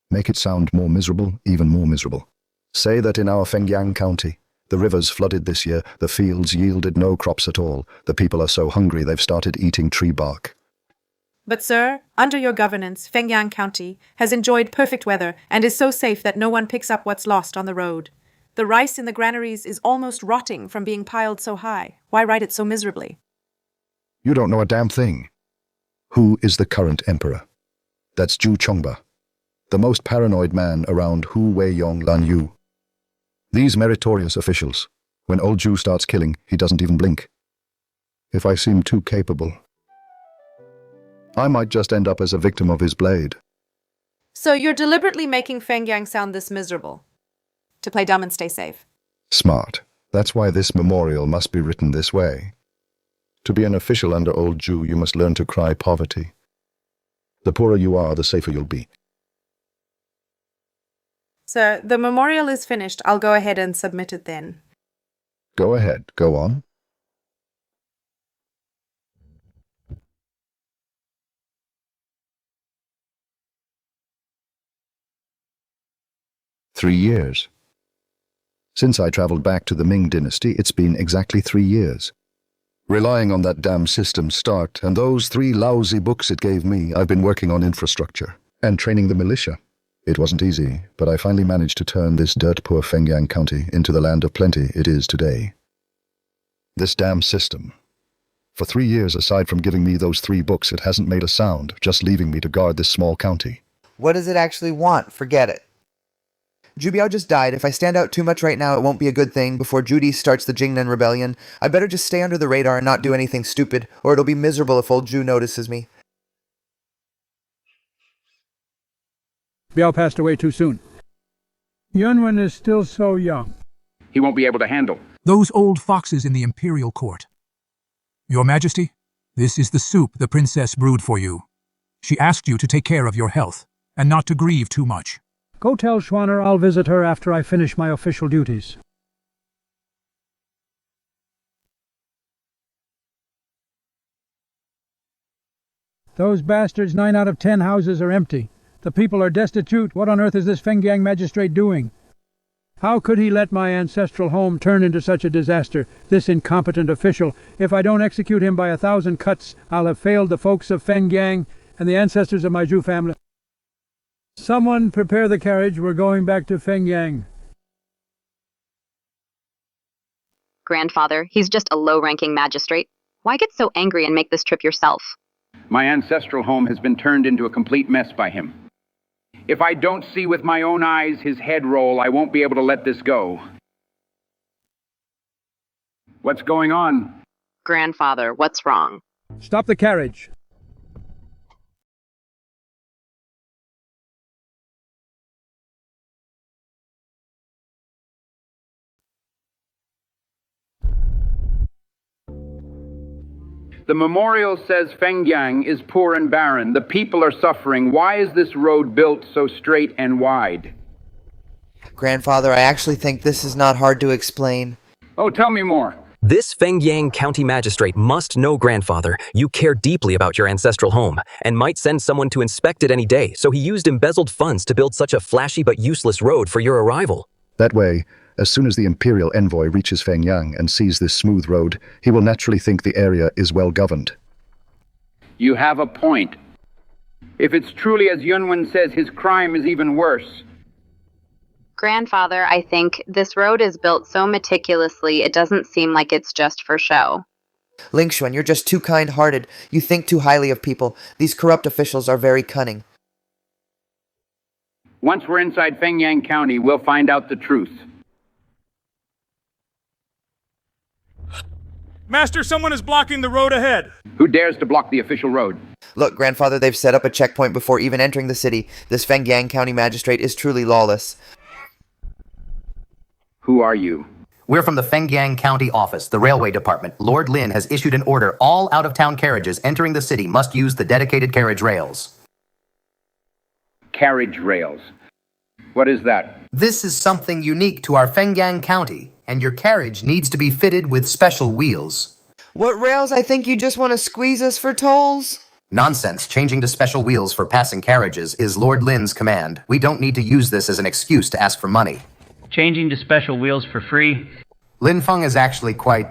Make it sound more miserable, even more miserable. Say that in our Fengyang County, the rivers flooded this year, the fields yielded no crops at all, the people are so hungry they've started eating tree bark. But sir, under your governance, Fengyang County has enjoyed perfect weather and is so safe that no one picks up what's lost on the road. The rice in the granaries is almost rotting from being piled so high. Why write it so miserably? You don't know a damn thing. Who is the current emperor? That's Zhu Chongba, the most paranoid man around Hu Weiyong Lan Yu. These meritorious officials, when old Zhu starts killing, he doesn't even blink. If I seem too capable, I might just end up as a victim of his blade. So you're deliberately making Fengyang sound this miserable? To play dumb and stay safe? Smart. That's why this memorial must be written this way. To be an official under old Zhu, you must learn to cry poverty. The poorer you are, the safer you'll be. Sir, the memorial is finished. I'll go ahead and submit it then. Go ahead, go on. "3 years. Since I traveled back to the Ming dynasty, it's been exactly 3 years. Relying on that damn system start and those 3 lousy books it gave me, I've been working on infrastructure and training the militia. It wasn't easy, but I finally managed to turn this dirt-poor Fengyang County into the land of plenty it is today. This damn system. For 3 years, aside from giving me those 3 books, it hasn't made a sound, just leaving me to guard this small county." What does it actually want? Forget it. Jubiao just died. If I stand out too much right now, it won't be a good thing. Before Judy starts the Jingnan Rebellion, I better just stay under the radar and not do anything stupid, or it'll be miserable if old Ju notices me. Biao passed away too soon. Yunwen is still so young. He won't be able to handle. Those old foxes in the imperial court. Your Majesty, this is the soup the princess brewed for you. She asked you to take care of your health, and not to grieve too much. Go tell Schwanner I'll visit her after I finish my official duties. Those bastards, 9 out of 10 houses are empty. The people are destitute. What on earth is this Fengyang magistrate doing? How could he let my ancestral home turn into such a disaster, this incompetent official? If I don't execute him by 1,000 cuts, I'll have failed the folks of Fengyang and the ancestors of my Zhu family. Someone prepare the carriage. We're going back to Fengyang. Grandfather, he's just a low-ranking magistrate. Why get so angry and make this trip yourself? My ancestral home has been turned into a complete mess by him. If I don't see with my own eyes his head roll, I won't be able to let this go. What's going on? Grandfather, what's wrong? Stop the carriage. The memorial says Fengyang is poor and barren. The people are suffering. Why is this road built so straight and wide? Grandfather, I actually think this is not hard to explain. Oh, tell me more. This Fengyang County magistrate must know, Grandfather, you care deeply about your ancestral home, and might send someone to inspect it any day, so he used embezzled funds to build such a flashy but useless road for your arrival. That way, as soon as the imperial envoy reaches Fengyang and sees this smooth road, he will naturally think the area is well governed. You have a point. If it's truly as Yunwen says, his crime is even worse. Grandfather, I think this road is built so meticulously it doesn't seem like it's just for show. Lingxuan, you're just too kind-hearted. You think too highly of people. These corrupt officials are very cunning. Once we're inside Fengyang County, we'll find out the truth. Master, someone is blocking the road ahead. Who dares to block the official road? Look, Grandfather, they've set up a checkpoint before even entering the city. This Fengyang County magistrate is truly lawless. Who are you? We're from the Fengyang County office, the railway department. Lord Lin has issued an order. All out-of-town carriages entering the city must use the dedicated carriage rails. Carriage rails. What is that? This is something unique to our Fengyang County, and your carriage needs to be fitted with special wheels. What rails? I think you just want to squeeze us for tolls. Nonsense. Changing to special wheels for passing carriages is Lord Lin's command. We don't need to use this as an excuse to ask for money. Changing to special wheels for free? Lin Feng is actually quite...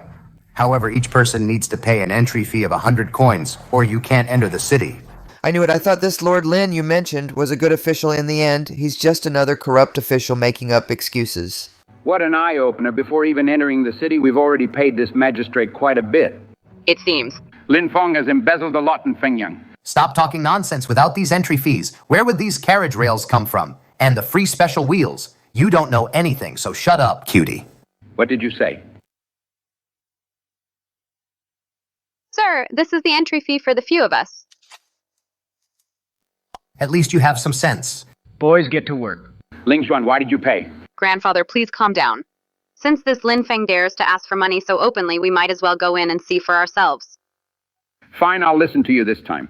However, each person needs to pay an entry fee of 100 coins, or you can't enter the city. I knew it. I thought this Lord Lin you mentioned was a good official in the end. He's just another corrupt official making up excuses. What an eye-opener. Before even entering the city, we've already paid this magistrate quite a bit. It seems. Lin Feng has embezzled a lot in Fengyang. Stop talking nonsense. Without these entry fees, where would these carriage rails come from? And the free special wheels? You don't know anything, so shut up, cutie. What did you say? Sir, this is the entry fee for the few of us. At least you have some sense. Boys, get to work. Ling Xuan, why did you pay? Grandfather, please calm down. Since this Lin Feng dares to ask for money so openly, we might as well go in and see for ourselves. Fine, I'll listen to you this time.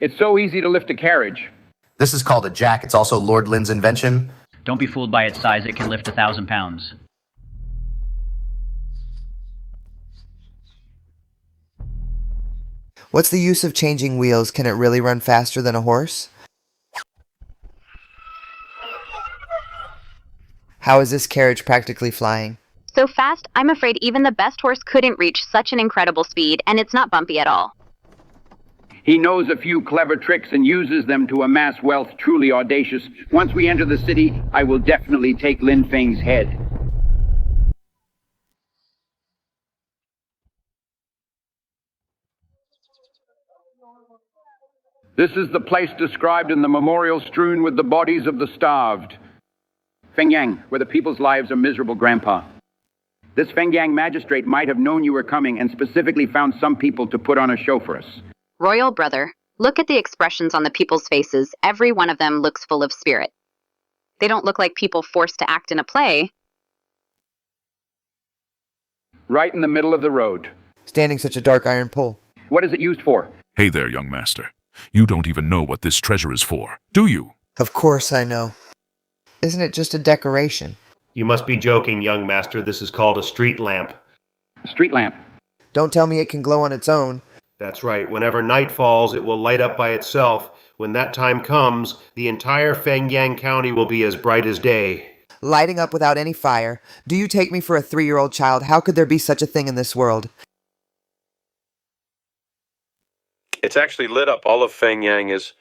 It's so easy to lift a carriage. This is called a jack. It's also Lord Lin's invention. Don't be fooled by its size. It can lift 1,000 pounds. What's the use of changing wheels? Can it really run faster than a horse? How is this carriage practically flying? So fast, I'm afraid even the best horse couldn't reach such an incredible speed, and it's not bumpy at all. He knows a few clever tricks and uses them to amass wealth truly audacious. Once we enter the city, I will definitely take Lin Feng's head. This is the place described in the memorial strewn with the bodies of the starved. Fengyang, where the people's lives are miserable, Grandpa. This Fengyang magistrate might have known you were coming and specifically found some people to put on a show for us. Royal brother, look at the expressions on the people's faces. Every one of them looks full of spirit. They don't look like people forced to act in a play. Right in the middle of the road. Standing such a dark iron pole. What is it used for? Hey there, young master. You don't even know what this treasure is for, do you? Of course I know. Isn't it just a decoration? You must be joking, young master. This is called a street lamp. Street lamp? Don't tell me it can glow on its own. That's right. Whenever night falls, it will light up by itself. When that time comes, the entire Fengyang County will be as bright as day. Lighting up without any fire. Do you take me for a 3-year-old child? How could there be such a thing in this world? It's actually lit up. All of Fengyang is...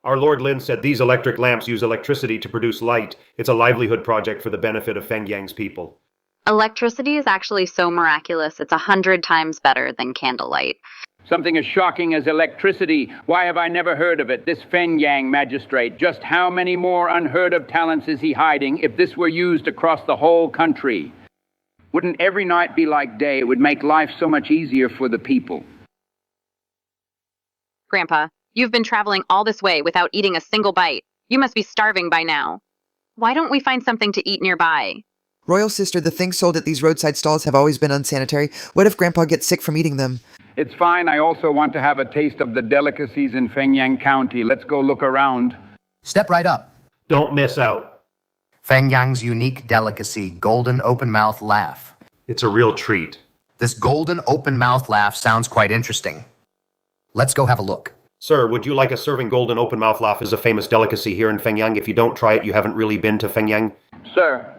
Our Lord Lin said these electric lamps use electricity to produce light. It's a livelihood project for the benefit of Fengyang's people. Electricity is actually so miraculous, it's 100 times better than candlelight. Something as shocking as electricity. Why have I never heard of it? This Fengyang magistrate. Just how many more unheard of talents is he hiding if this were used across the whole country? Wouldn't every night be like day? It would make life so much easier for the people. Grandpa, you've been traveling all this way without eating a single bite. You must be starving by now. Why don't we find something to eat nearby? Royal sister, the things sold at these roadside stalls have always been unsanitary. What if Grandpa gets sick from eating them? It's fine. I also want to have a taste of the delicacies in Fengyang County. Let's go look around. Step right up. Don't miss out. Fengyang's unique delicacy, golden open-mouth laugh. It's a real treat. This golden open-mouth laugh sounds quite interesting. Let's go have a look. Sir, would you like a serving golden open-mouth laugh is a famous delicacy here in Fengyang. If you don't try it, you haven't really been to Fengyang. Sir,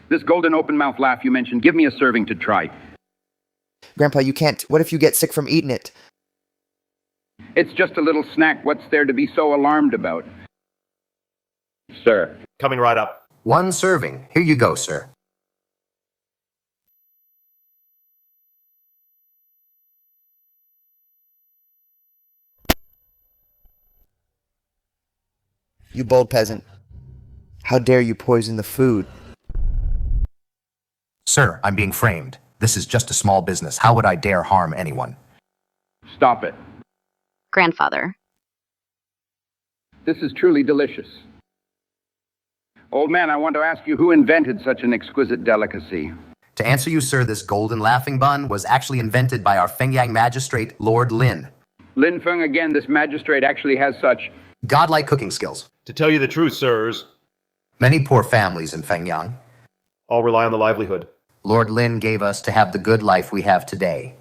this golden open-mouth laugh you mentioned, give me a serving to try. Grandpa, you can't. What if you get sick from eating it? It's just a little snack. What's there to be so alarmed about? Sir. Coming right up. 1 serving. Here you go, sir. You bold peasant. How dare you poison the food? Sir, I'm being framed. This is just a small business. How would I dare harm anyone? Stop it. Grandfather. This is truly delicious. Old man, I want to ask you who invented such an exquisite delicacy? To answer you, sir, this golden laughing bun was actually invented by our Fengyang magistrate, Lord Lin. Lin Feng again, this magistrate actually has such godlike cooking skills. To tell you the truth, sirs, many poor families in Fengyang all rely on the livelihood. Lord Lin gave us to have the good life we have today.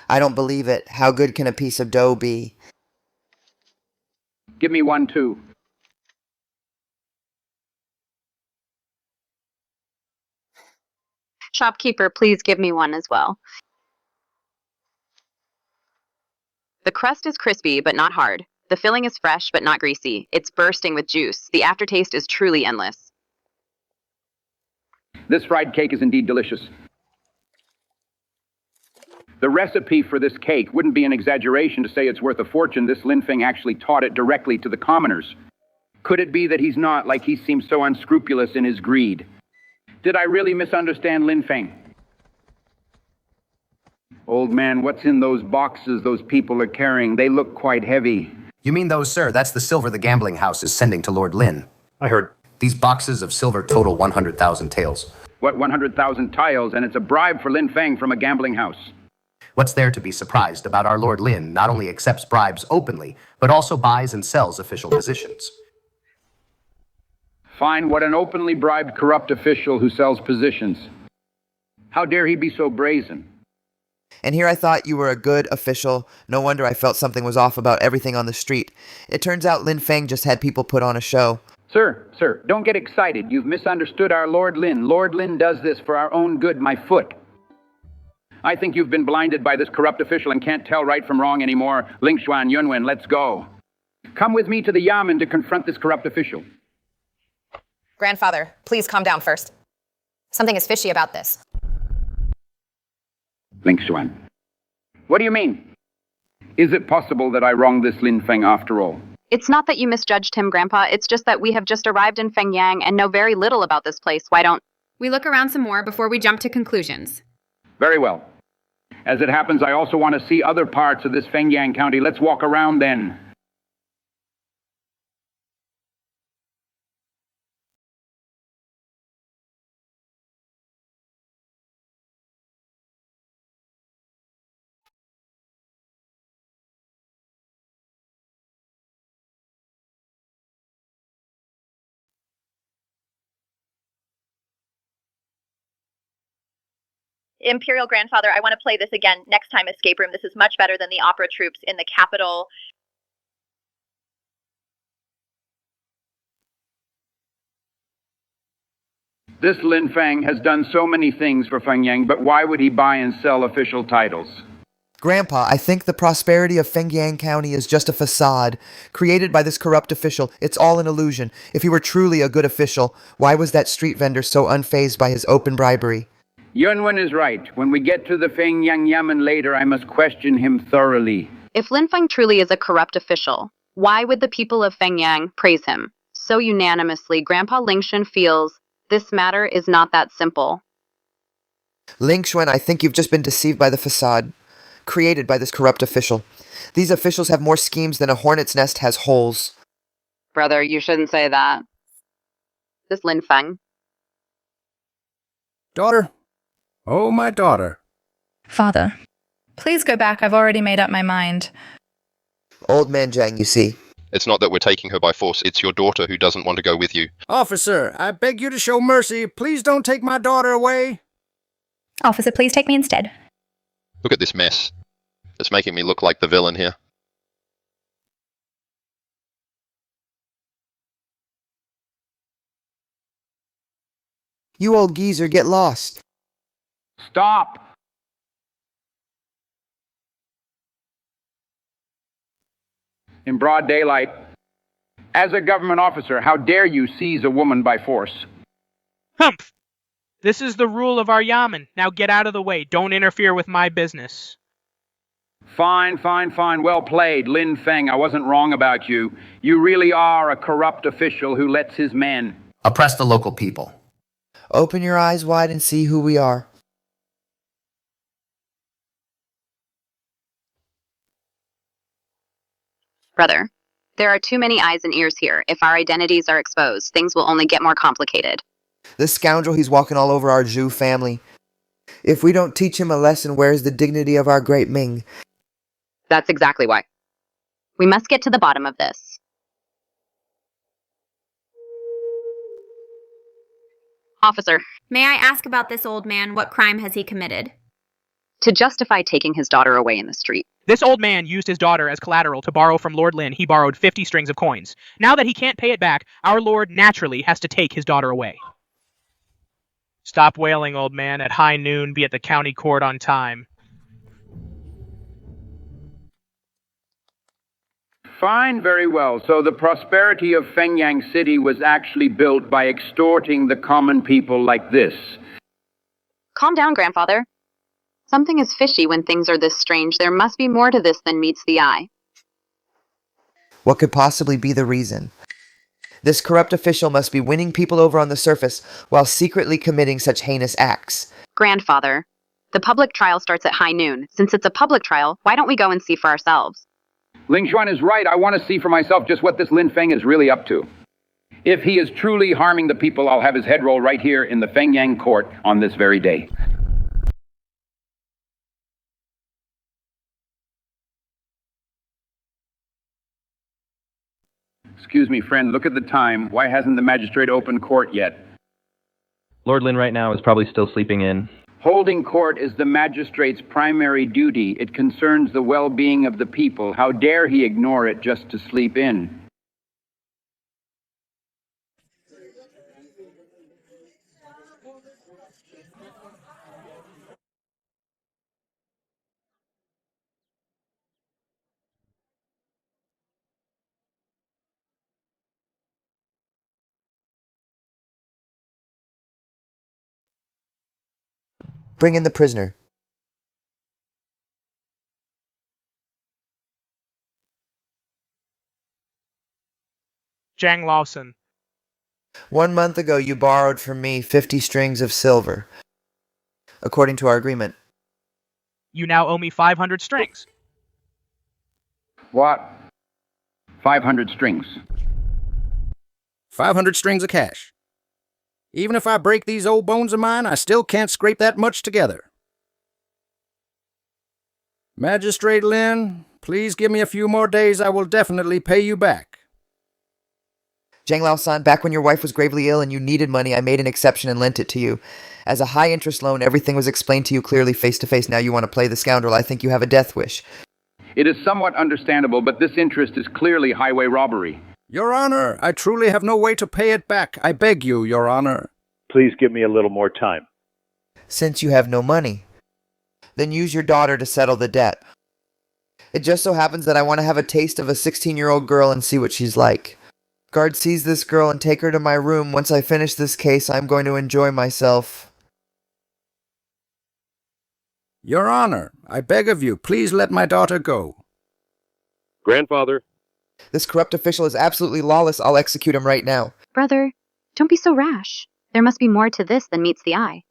I don't believe it. How good can a piece of dough be? Give me one, too. Shopkeeper, please give me one as well. The crust is crispy, but not hard. The filling is fresh, but not greasy. It's bursting with juice. The aftertaste is truly endless. This fried cake is indeed delicious. The recipe for this cake wouldn't be an exaggeration to say it's worth a fortune. This Lin Feng actually taught it directly to the commoners. Could it be that he's not, like he seems so unscrupulous in his greed? Did I really misunderstand Lin Feng? Old man, what's in those boxes those people are carrying? They look quite heavy. You mean those, sir? That's the silver the gambling house is sending to Lord Lin. I heard. These boxes of silver total 100,000 taels. What, 100,000 tiles? And it's a bribe for Lin Feng from a gambling house. What's there to be surprised about our Lord Lin not only accepts bribes openly, but also buys and sells official positions? Fine, what an openly bribed corrupt official who sells positions. How dare he be so brazen? And here I thought you were a good official. No wonder I felt something was off about everything on the street. It turns out Lin Feng just had people put on a show. Sir, don't get excited. You've misunderstood our Lord Lin. Lord Lin does this for our own good, my foot. I think you've been blinded by this corrupt official and can't tell right from wrong anymore. Ling Xuan, Yunwen, let's go. Come with me to the Yamen to confront this corrupt official. Grandfather, please calm down first. Something is fishy about this. Ling Xuan. What do you mean? Is it possible that I wronged this Lin Feng after all? It's not that you misjudged him, Grandpa. It's just that we have just arrived in Fengyang and know very little about this place. Why don't we look around some more before we jump to conclusions? Very well. As it happens, I also want to see other parts of this Fengyang County. Let's walk around then. Imperial Grandfather, I want to play this again next time, Escape Room. This is much better than the opera troops in the capital. This Lin Feng has done so many things for Fengyang, but why would he buy and sell official titles? Grandpa, I think the prosperity of Fengyang County is just a facade created by this corrupt official. It's all an illusion. If he were truly a good official, why was that street vendor so unfazed by his open bribery? Yunwen is right. When we get to the Fengyang Yamen later, I must question him thoroughly. If Lin Feng truly is a corrupt official, why would the people of Fengyang praise him so unanimously? Grandpa Lingshan feels this matter is not that simple. Ling Xuan, I think you've just been deceived by the facade created by this corrupt official. These officials have more schemes than a hornet's nest has holes. Brother, you shouldn't say that. This Lin Feng. Daughter. Oh, my daughter. Father, please go back. I've already made up my mind. Old man Zhang, you see. It's not that we're taking her by force, it's your daughter who doesn't want to go with you. Officer, I beg you to show mercy. Please don't take my daughter away. Officer, please take me instead. Look at this mess. It's making me look like the villain here. You old geezer, get lost. Stop! In broad daylight. As a government officer, how dare you seize a woman by force? Humph! This is the rule of our Yamen. Now get out of the way. Don't interfere with my business. Fine. Well played, Lin Feng. I wasn't wrong about you. You really are a corrupt official who lets his men oppress the local people. Open your eyes wide and see who we are. Brother, there are too many eyes and ears here. If our identities are exposed, things will only get more complicated. This scoundrel, he's walking all over our Zhu family. If we don't teach him a lesson, where's the dignity of our great Ming? That's exactly why. We must get to the bottom of this. Officer, May I ask about this old man? What crime has he committed? to justify taking his daughter away in the street. This old man used his daughter as collateral to borrow from Lord Lynn. He borrowed 50 strings of coins. Now that he can't pay it back, our lord naturally has to take his daughter away. Stop wailing, old man. At high noon, be at the county court on time. Fine, very well. So the prosperity of Fengyang City was actually built by extorting the common people like this. Calm down, grandfather. Something is fishy when things are this strange. There must be more to this than meets the eye. What could possibly be the reason? This corrupt official must be winning people over on the surface while secretly committing such heinous acts. Grandfather, the public trial starts at high noon. Since it's a public trial, why don't we go and see for ourselves? Ling Xuan is right. I want to see for myself just what this Lin Feng is really up to. If he is truly harming the people, I'll have his head roll right here in the Fengyang court on this very day. Excuse me, friend, look at the time. Why hasn't the magistrate opened court yet? Lord Lynn right now is probably still sleeping in. Holding court is the magistrate's primary duty. It concerns the well-being of the people. How dare he ignore it just to sleep in? Bring in the prisoner. Zhang Lawson. 1 month ago, you borrowed from me 50 strings of silver, according to our agreement. You now owe me 500 strings. What? 500 strings. 500 strings of cash. Even if I break these old bones of mine, I still can't scrape that much together. Magistrate Lin, please give me a few more days. I will definitely pay you back. Zhang Lao-san, back when your wife was gravely ill and you needed money, I made an exception and lent it to you. As a high-interest loan, everything was explained to you clearly face-to-face. Now you want to play the scoundrel. I think you have a death wish. It is somewhat understandable, but this interest is clearly highway robbery. Your Honor, I truly have no way to pay it back. I beg you, Your Honor. Please give me a little more time. Since you have no money, then use your daughter to settle the debt. It just so happens that I want to have a taste of a 16-year-old girl and see what she's like. Guard, seize this girl and take her to my room. Once I finish this case, I'm going to enjoy myself. Your Honor, I beg of you, please let my daughter go. Grandfather. This corrupt official is absolutely lawless. I'll execute him right now. Brother, don't be so rash. There must be more to this than meets the eye.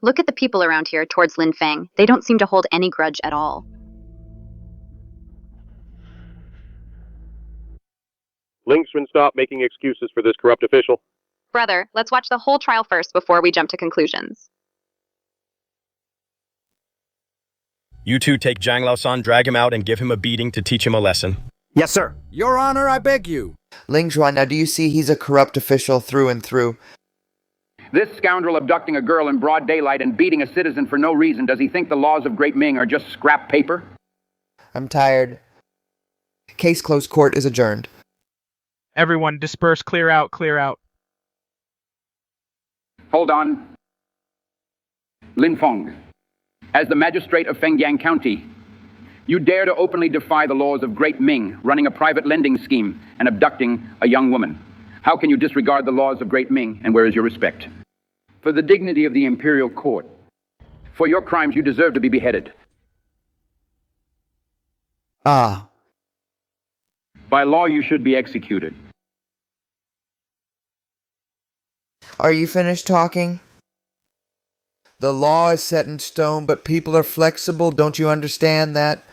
Look at the people around here towards Lin Feng. They don't seem to hold any grudge at all. Ling Xuan, stop making excuses for this corrupt official. Brother, let's watch the whole trial first before we jump to conclusions. You two take Zhang Lao-san, drag him out, and give him a beating to teach him a lesson. Yes, sir. Your Honor, I beg you. Ling Zhuan, now do you see he's a corrupt official through and through? This scoundrel abducting a girl in broad daylight and beating a citizen for no reason, does he think the laws of Great Ming are just scrap paper? I'm tired. Case closed. Court is adjourned. Everyone disperse, clear out, clear out. Hold on. Lin Feng, as the magistrate of Fengyang County, you dare to openly defy the laws of Great Ming, running a private lending scheme and abducting a young woman. How can you disregard the laws of Great Ming, and where is your respect? For the dignity of the imperial court, for your crimes you deserve to be beheaded. Ah. By law you should be executed. Are you finished talking? The law is set in stone, but people are flexible. Don't you understand that?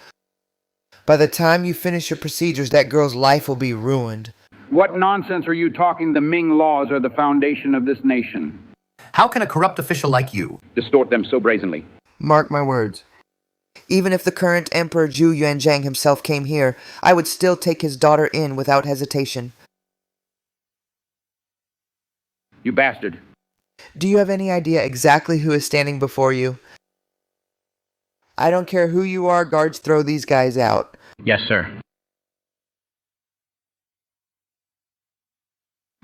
By the time you finish your procedures, that girl's life will be ruined. What nonsense are you talking? The Ming laws are the foundation of this nation. How can a corrupt official like you distort them so brazenly? Mark my words. Even if the current Emperor Zhu Yuanzhang himself came here, I would still take his daughter in without hesitation. You bastard. Do you have any idea exactly who is standing before you? I don't care who you are, guards, throw these guys out. Yes, sir.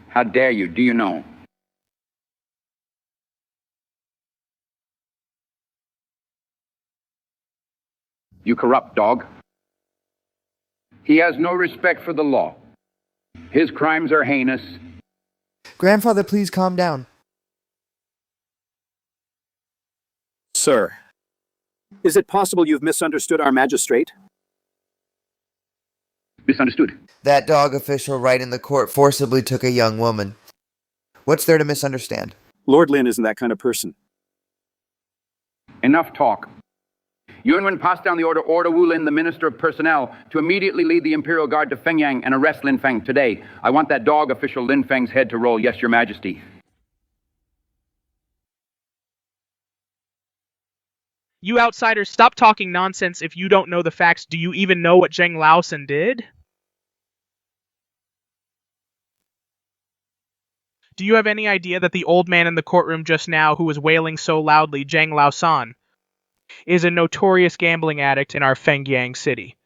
How dare you? Do you know? You corrupt dog. He has no respect for the law. His crimes are heinous. Grandfather, please calm down. Sir, is it possible you've misunderstood our magistrate? Misunderstood. That dog official right in the court forcibly took a young woman. What's there to misunderstand? Lord Lin isn't that kind of person. Enough talk. Yunwen passed down the order Wu Lin, the Minister of Personnel, to immediately lead the Imperial Guard to Fengyang and arrest Lin Feng today. I want that dog official Lin Feng's head to roll. Yes, Your Majesty. You outsiders, stop talking nonsense if you don't know the facts. Do you even know what Zheng Laosan did? Do you have any idea that the old man in the courtroom just now who was wailing so loudly, Zheng Laosan, is a notorious gambling addict in our Fengyang city?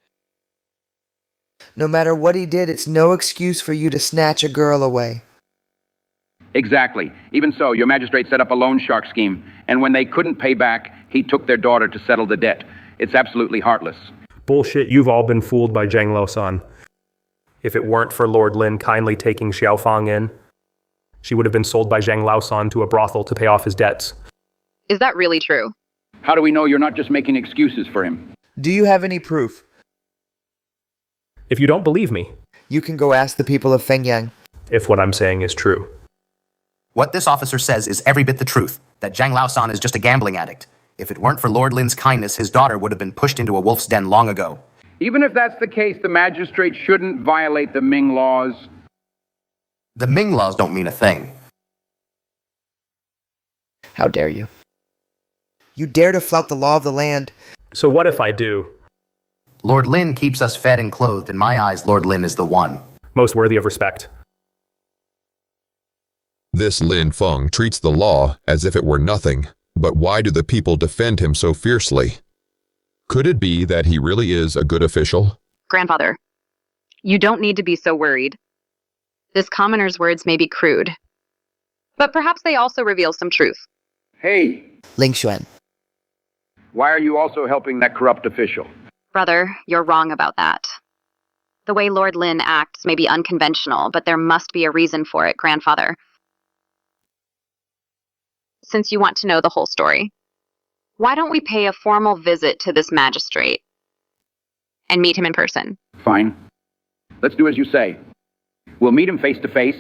No matter what he did, it's no excuse for you to snatch a girl away. Exactly. Even so, Your Magistrate set up a loan shark scheme, and when they couldn't pay back, he took their daughter to settle the debt. It's absolutely heartless. Bullshit, you've all been fooled by Zheng Laosan. If it weren't for Lord Lin kindly taking Xiaofang in, she would have been sold by Zheng Laosan to a brothel to pay off his debts. Is that really true? How do we know you're not just making excuses for him? Do you have any proof? If you don't believe me, you can go ask the people of Fengyang. If what I'm saying is true. What this officer says is every bit the truth, that Zhang Laosan is just a gambling addict. If it weren't for Lord Lin's kindness, his daughter would have been pushed into a wolf's den long ago. Even if that's the case, the magistrate shouldn't violate the Ming laws. The Ming laws don't mean a thing. How dare you? You dare to flout the law of the land. So what if I do? Lord Lin keeps us fed and clothed. In my eyes, Lord Lin is the one. Most worthy of respect. This Lin Feng treats the law as if it were nothing, but why do the people defend him so fiercely? Could it be that he really is a good official? Grandfather, you don't need to be so worried. This commoner's words may be crude, but perhaps they also reveal some truth. Hey! Ling Xuan. Why are you also helping that corrupt official? Brother, you're wrong about that. The way Lord Lin acts may be unconventional, but there must be a reason for it, Grandfather. Since you want to know the whole story, why don't we pay a formal visit to this magistrate and meet him in person? Fine. Let's do as you say. We'll meet him face to face.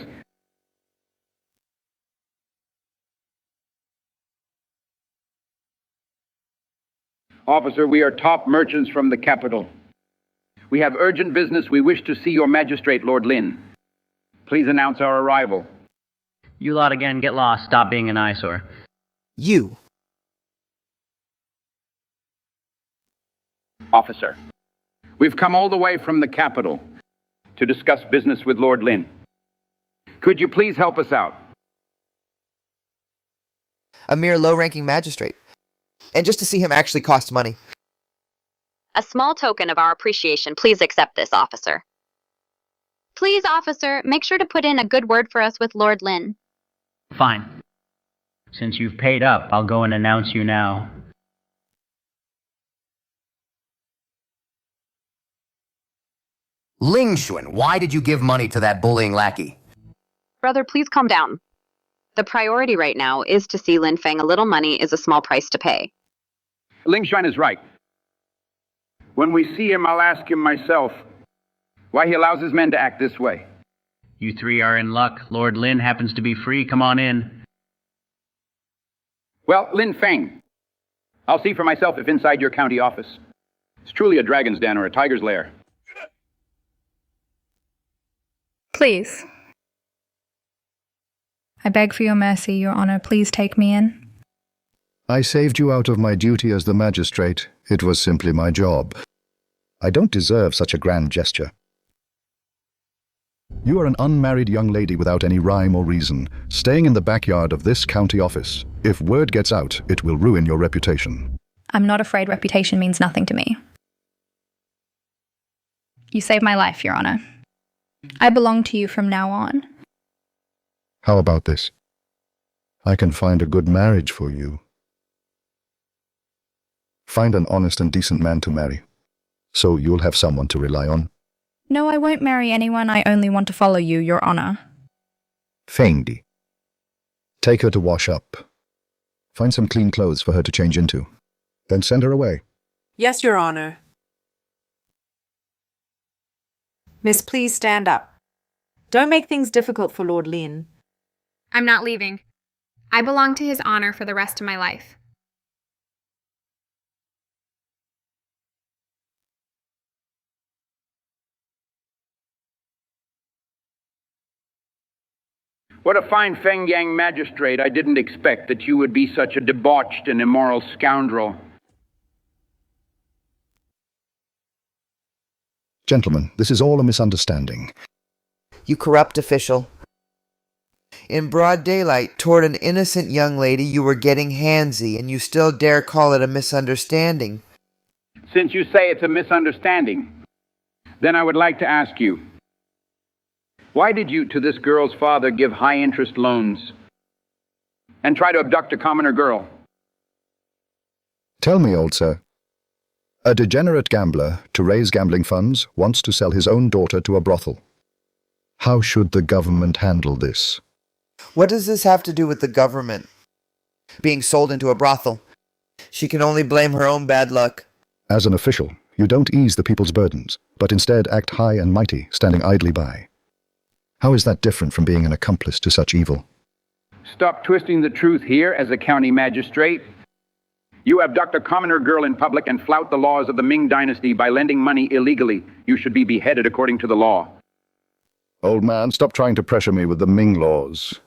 Officer, we are top merchants from the capital. We have urgent business. We wish to see your magistrate, Lord Lin. Please announce our arrival. You lot again, get lost. Stop being an eyesore. You. Officer, we've come all the way from the capital to discuss business with Lord Lin. Could you please help us out? A mere low-ranking magistrate. And just to see him actually costs money. A small token of our appreciation. Please accept this, officer. Please, officer, make sure to put in a good word for us with Lord Lin. Fine. Since you've paid up, I'll go and announce you now. Ling Xuan, why did you give money to that bullying lackey? Brother, please calm down. The priority right now is to see Lin Feng. A little money is a small price to pay. Ling Xuan is right. When we see him, I'll ask him myself why he allows his men to act this way. You three are in luck. Lord Lin happens to be free. Come on in. Well, Lin Feng, I'll see for myself if inside your county office it's truly a dragon's den or a tiger's lair. Please. I beg for your mercy, Your Honor. Please take me in. I saved you out of my duty as the magistrate. It was simply my job. I don't deserve such a grand gesture. You are an unmarried young lady without any rhyme or reason, staying in the backyard of this county office. If word gets out, it will ruin your reputation. I'm not afraid reputation means nothing to me. You saved my life, Your Honor. I belong to you from now on. How about this? I can find a good marriage for you. Find an honest and decent man to marry, so you'll have someone to rely on. No, I won't marry anyone. I only want to follow you, Your Honor. Fendi. Take her to wash up. Find some clean clothes for her to change into. Then send her away. Yes, Your Honor. Miss, please stand up. Don't make things difficult for Lord Lin. I'm not leaving. I belong to his honor for the rest of my life. What a fine Feng Yang magistrate. I didn't expect that you would be such a debauched and immoral scoundrel. Gentlemen, this is all a misunderstanding. You corrupt official. In broad daylight, toward an innocent young lady, you were getting handsy, and you still dare call it a misunderstanding. Since you say it's a misunderstanding, then I would like to ask you, why did you, to this girl's father, give high-interest loans and try to abduct a commoner girl? Tell me, old sir. A degenerate gambler, to raise gambling funds, wants to sell his own daughter to a brothel. How should the government handle this? What does this have to do with the government? Being sold into a brothel. She can only blame her own bad luck. As an official, you don't ease the people's burdens, but instead act high and mighty, standing idly by. How is that different from being an accomplice to such evil? Stop twisting the truth here as a county magistrate. You abduct a commoner girl in public and flout the laws of the Ming dynasty by lending money illegally. You should be beheaded according to the law. Old man, stop trying to pressure me with the Ming laws.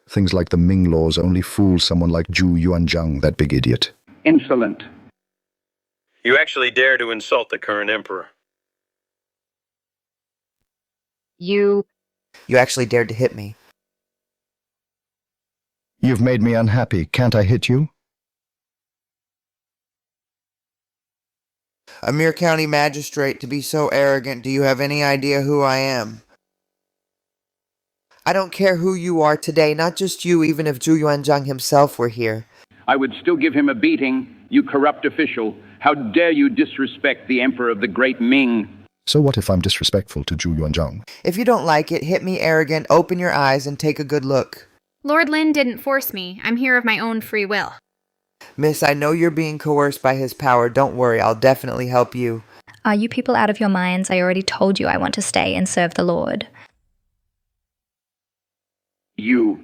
Things like the Ming laws only fool someone like Zhu Yuanzhang, that big idiot. Insolent. You actually dare to insult the current emperor. You actually dared to hit me. You've made me unhappy. Can't I hit you? A mere county magistrate to be so arrogant. Do you have any idea who I am? I don't care who you are today, not just you, even if Zhu Yuanzhang himself were here. I would still give him a beating, you corrupt official. How dare you disrespect the emperor of the great Ming? So what if I'm disrespectful to Zhu Yuanzhang? If you don't like it, hit me arrogant, open your eyes, and take a good look. Lord Lin didn't force me. I'm here of my own free will. Miss, I know you're being coerced by his power. Don't worry, I'll definitely help you. Are you people out of your minds? I already told you I want to stay and serve the Lord. You.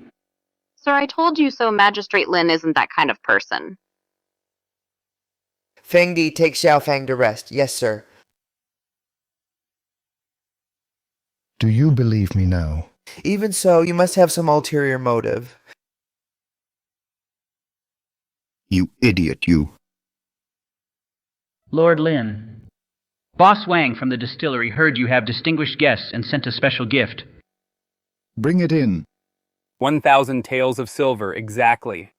Sir, I told you so. Magistrate Lin isn't that kind of person. Feng Di, take Xiaofang to rest. Yes, sir. Do you believe me now? Even so, you must have some ulterior motive. You idiot, you. Lord Lin, Boss Wang from the distillery heard you have distinguished guests and sent a special gift. Bring it in. 1,000 taels of silver, exactly.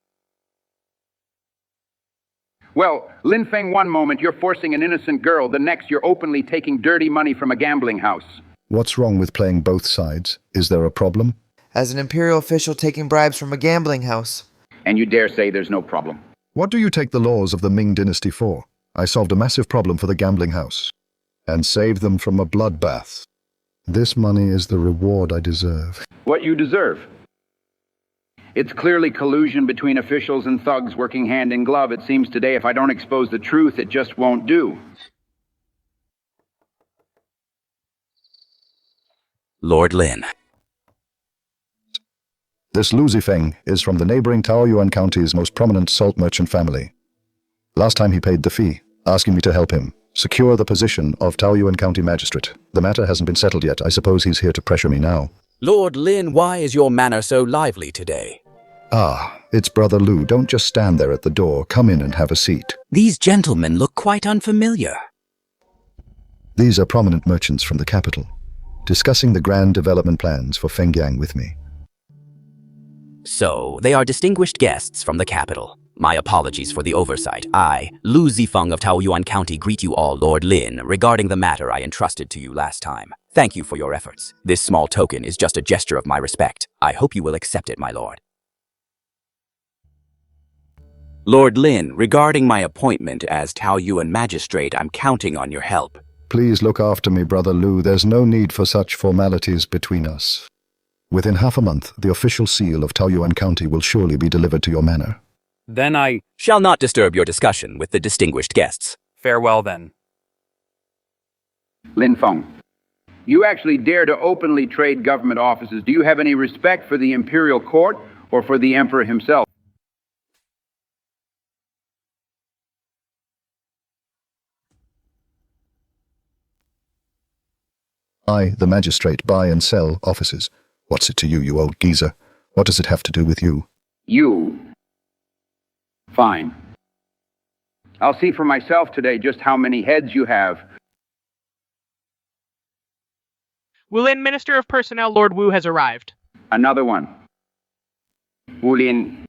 Well, Lin Feng, one moment you're forcing an innocent girl, the next you're openly taking dirty money from a gambling house. What's wrong with playing both sides? Is there a problem? As an imperial official taking bribes from a gambling house. And you dare say there's no problem? What do you take the laws of the Ming dynasty for? I solved a massive problem for the gambling house and saved them from a bloodbath. This money is the reward I deserve. What you deserve? It's clearly collusion between officials and thugs working hand in glove. It seems today if I don't expose the truth, it just won't do. Lord Lin. This Lu Zifeng is from the neighboring Taoyuan County's most prominent salt merchant family. Last time he paid the fee, asking me to help him secure the position of Taoyuan County Magistrate. The matter hasn't been settled yet. I suppose he's here to pressure me now. Lord Lin, why is your manner so lively today? Ah, it's Brother Lu. Don't just stand there at the door. Come in and have a seat. These gentlemen look quite unfamiliar. These are prominent merchants from the capital. discussing the grand development plans for Fengyang with me. So, they are distinguished guests from the capital. My apologies for the oversight. I, Lu Zifeng of Taoyuan County, greet you all, Lord Lin, regarding the matter I entrusted to you last time. Thank you for your efforts. This small token is just a gesture of my respect. I hope you will accept it, my lord. Lord Lin, regarding my appointment as Taoyuan magistrate, I'm counting on your help. Please look after me, Brother Lu. There's no need for such formalities between us. Within half a month, the official seal of Taoyuan County will surely be delivered to your manor. Then I shall not disturb your discussion with the distinguished guests. Farewell then. Lin Feng, you actually dare to openly trade government offices. Do you have any respect for the imperial court or for the emperor himself? I, the magistrate, buy and sell offices. What's it to you, you old geezer? What does it have to do with you? You. Fine. I'll see for myself today just how many heads you have. Wulin, Minister of Personnel Lord Wu has arrived. Another one. Wulin,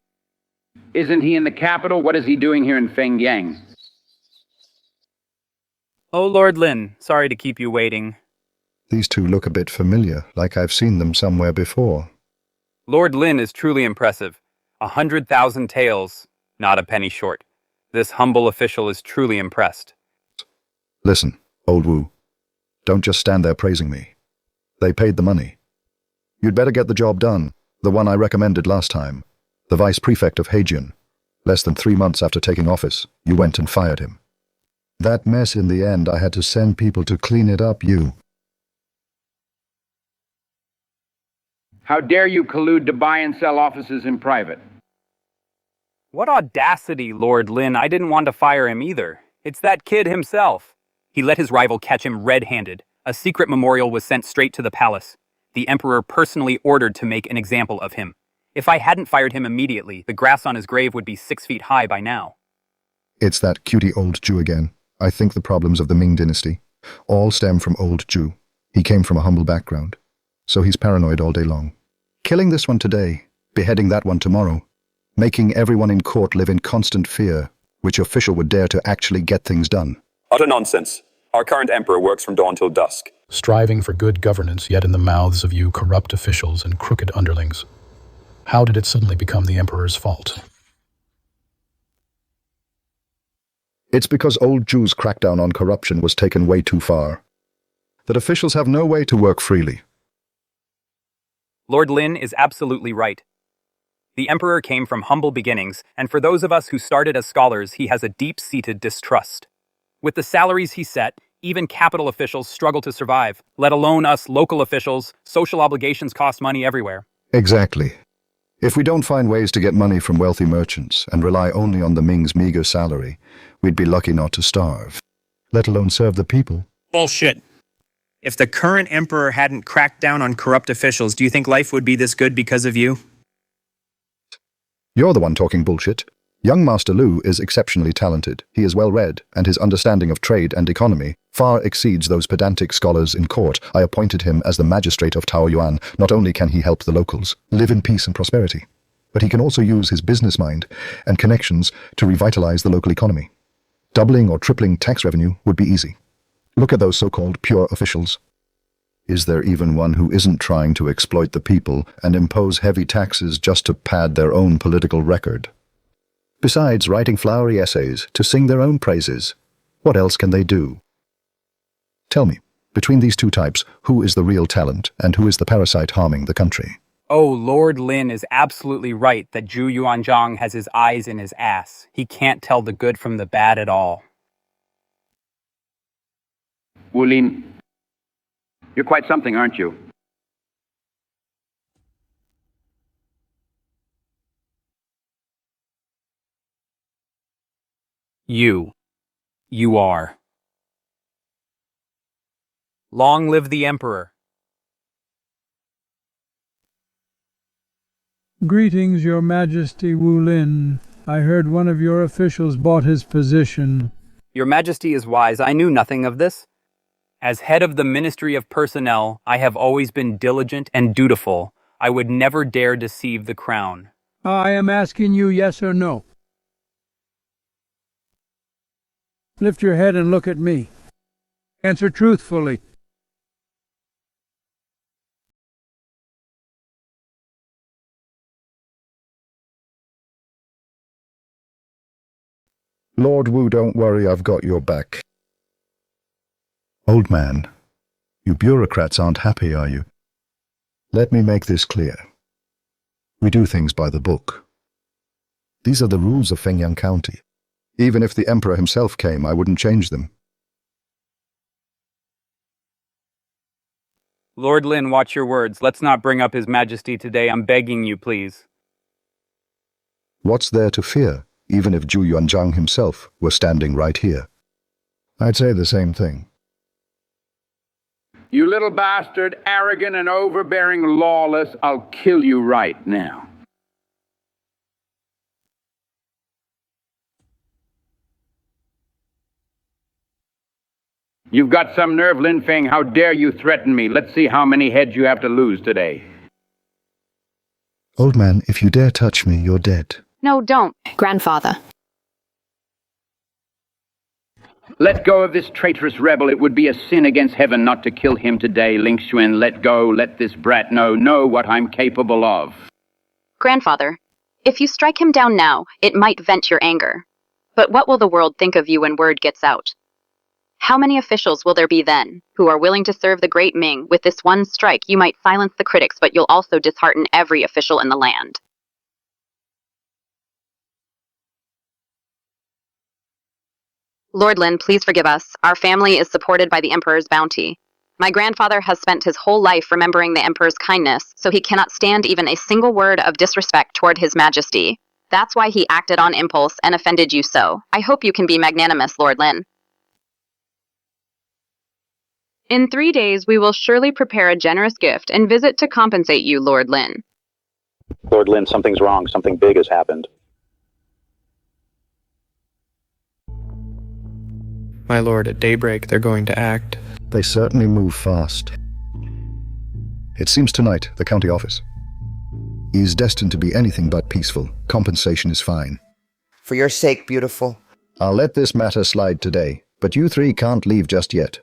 isn't he in the capital? What is he doing here in Fengyang? Oh, Lord Lin, sorry to keep you waiting. These two look a bit familiar, like I've seen them somewhere before. Lord Lin is truly impressive. 100,000 taels, not a penny short. This humble official is truly impressed. Listen, old Wu, don't just stand there praising me. They paid the money. You'd better get the job done, the one I recommended last time. The vice prefect of Heijian. Less than 3 months after taking office, you went and fired him. That mess in the end, I had to send people to clean it up, you. How dare you collude to buy and sell offices in private? What audacity, Lord Lin. I didn't want to fire him either. It's that kid himself. He let his rival catch him red-handed. A secret memorial was sent straight to the palace. The emperor personally ordered to make an example of him. If I hadn't fired him immediately, the grass on his grave would be 6 feet high by now. It's that cutie old Jew again. I think the problems of the Ming dynasty all stem from old Jew. He came from a humble background, so he's paranoid all day long. Killing this one today, beheading that one tomorrow, making everyone in court live in constant fear. Which official would dare to actually get things done? Utter nonsense. Our current emperor works from dawn till dusk. Striving for good governance, yet in the mouths of you corrupt officials and crooked underlings. How did it suddenly become the emperor's fault? It's because old Jew's crackdown on corruption was taken way too far. That officials have no way to work freely. Lord Lin is absolutely right. The emperor came from humble beginnings, and for those of us who started as scholars, he has a deep-seated distrust. With the salaries he set, even capital officials struggle to survive, let alone us local officials. Social obligations cost money everywhere. Exactly. If we don't find ways to get money from wealthy merchants and rely only on the Ming's meager salary, we'd be lucky not to starve, let alone serve the people. Bullshit. If the current emperor hadn't cracked down on corrupt officials, do you think life would be this good because of you? You're the one talking bullshit. Young Master Lu is exceptionally talented. He is well-read, and his understanding of trade and economy far exceeds those pedantic scholars in court. I appointed him as the magistrate of Taoyuan. Not only can he help the locals live in peace and prosperity, but he can also use his business mind and connections to revitalize the local economy. Doubling or tripling tax revenue would be easy. Look at those so-called pure officials. Is there even one who isn't trying to exploit the people and impose heavy taxes just to pad their own political record? Besides writing flowery essays to sing their own praises, what else can they do? Tell me, between these two types, who is the real talent and who is the parasite harming the country? Oh, Lord Lin is absolutely right that Zhu Yuanzhang has his eyes in his ass. He can't tell the good from the bad at all. Wulin, you're quite something, aren't you? You are. Long live the Emperor. Greetings, Your Majesty Wu Lin. I heard one of your officials bought his position. Your Majesty is wise. I knew nothing of this. As head of the Ministry of Personnel, I have always been diligent and dutiful. I would never dare deceive the crown. I am asking you yes or no. Lift your head and look at me. Answer truthfully. Lord Wu, don't worry, I've got your back. Old man, you bureaucrats aren't happy, are you? Let me make this clear. We do things by the book. These are the rules of Fengyang County. Even if the Emperor himself came, I wouldn't change them. Lord Lin, watch your words. Let's not bring up His Majesty today. I'm begging you, please. What's there to fear, even if Zhu Yuanzhang himself were standing right here? I'd say the same thing. You little bastard, arrogant and overbearing, lawless, I'll kill you right now. You've got some nerve, Lin Feng. How dare you threaten me? Let's see how many heads you have to lose today. Old man, if you dare touch me, you're dead. No, don't. Grandfather. Let go of this traitorous rebel. It would be a sin against heaven not to kill him today. Ling Xuan, let go. Let this brat know what I'm capable of. Grandfather, if you strike him down now, it might vent your anger. But what will the world think of you when word gets out? How many officials will there be then, who are willing to serve the great Ming? With this one strike, you might silence the critics, but you'll also dishearten every official in the land. Lord Lin, please forgive us. Our family is supported by the Emperor's bounty. My grandfather has spent his whole life remembering the Emperor's kindness, so he cannot stand even a single word of disrespect toward His Majesty. That's why he acted on impulse and offended you so. I hope you can be magnanimous, Lord Lin. In 3 days, we will surely prepare a generous gift and visit to compensate you, Lord Lin. Lord Lin, something's wrong. Something big has happened. My lord, at daybreak they're going to act. They certainly move fast. It seems tonight, the county office. He is destined to be anything but peaceful. Compensation is fine. For your sake, beautiful. I'll let this matter slide today, but you three can't leave just yet.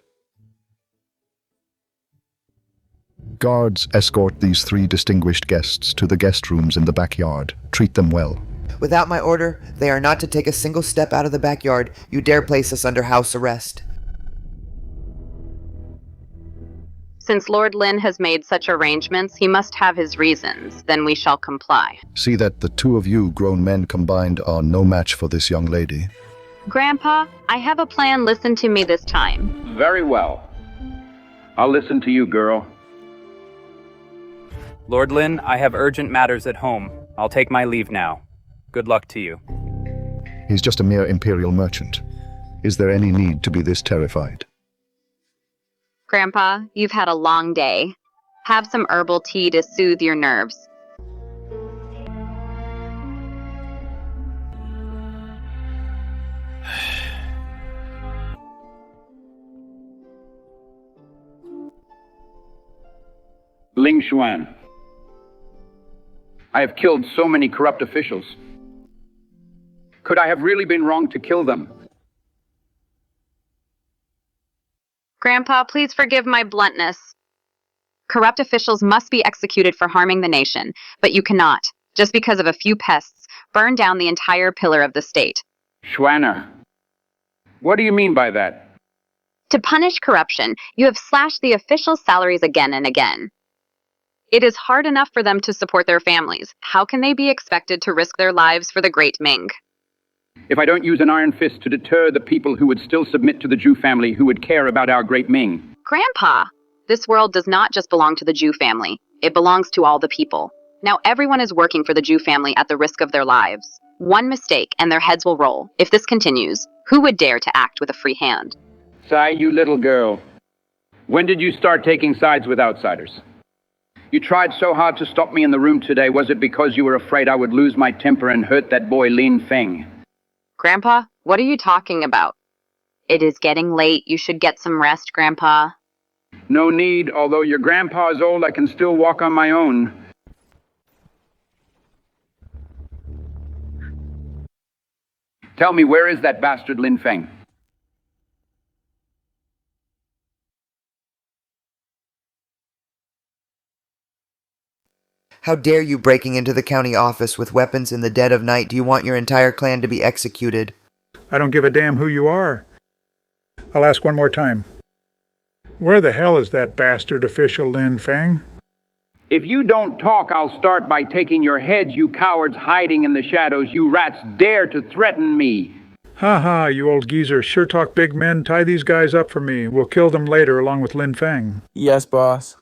Guards escort these 3 distinguished guests to the guest rooms in the backyard. Treat them well. Without my order, they are not to take a single step out of the backyard. You dare place us under house arrest. Since Lord Lin has made such arrangements, he must have his reasons. Then we shall comply. See that the 2 of you grown men combined are no match for this young lady. Grandpa, I have a plan. Listen to me this time. Very well. I'll listen to you, girl. Lord Lin, I have urgent matters at home. I'll take my leave now. Good luck to you. He's just a mere imperial merchant. Is there any need to be this terrified? Grandpa, you've had a long day. Have some herbal tea to soothe your nerves. Ling Xuan. I have killed so many corrupt officials. Could I have really been wrong to kill them? Grandpa, please forgive my bluntness. Corrupt officials must be executed for harming the nation, but you cannot, just because of a few pests, burn down the entire pillar of the state. Xuaner, what do you mean by that? To punish corruption, you have slashed the officials' salaries again and again. It is hard enough for them to support their families. How can they be expected to risk their lives for the great Ming? If I don't use an iron fist to deter the people who would still submit to the Zhu family, who would care about our great Ming? Grandpa, this world does not just belong to the Zhu family. It belongs to all the people. Now everyone is working for the Zhu family at the risk of their lives. One mistake and their heads will roll. If this continues, who would dare to act with a free hand? Sai, you little girl. When did you start taking sides with outsiders? You tried so hard to stop me in the room today. Was it because you were afraid I would lose my temper and hurt that boy Lin Feng? Grandpa, what are you talking about? It is getting late. You should get some rest, Grandpa. No need. Although your grandpa is old, I can still walk on my own. Tell me, where is that bastard Lin Feng? How dare you breaking into the county office with weapons in the dead of night? Do you want your entire clan to be executed? I don't give a damn who you are. I'll ask one more time. Where the hell is that bastard official Lin Feng? If you don't talk, I'll start by taking your heads, you cowards hiding in the shadows. You rats dare to threaten me. Ha ha, you old geezer. Sure talk big men. Tie these guys up for me. We'll kill them later along with Lin Feng. Yes, boss.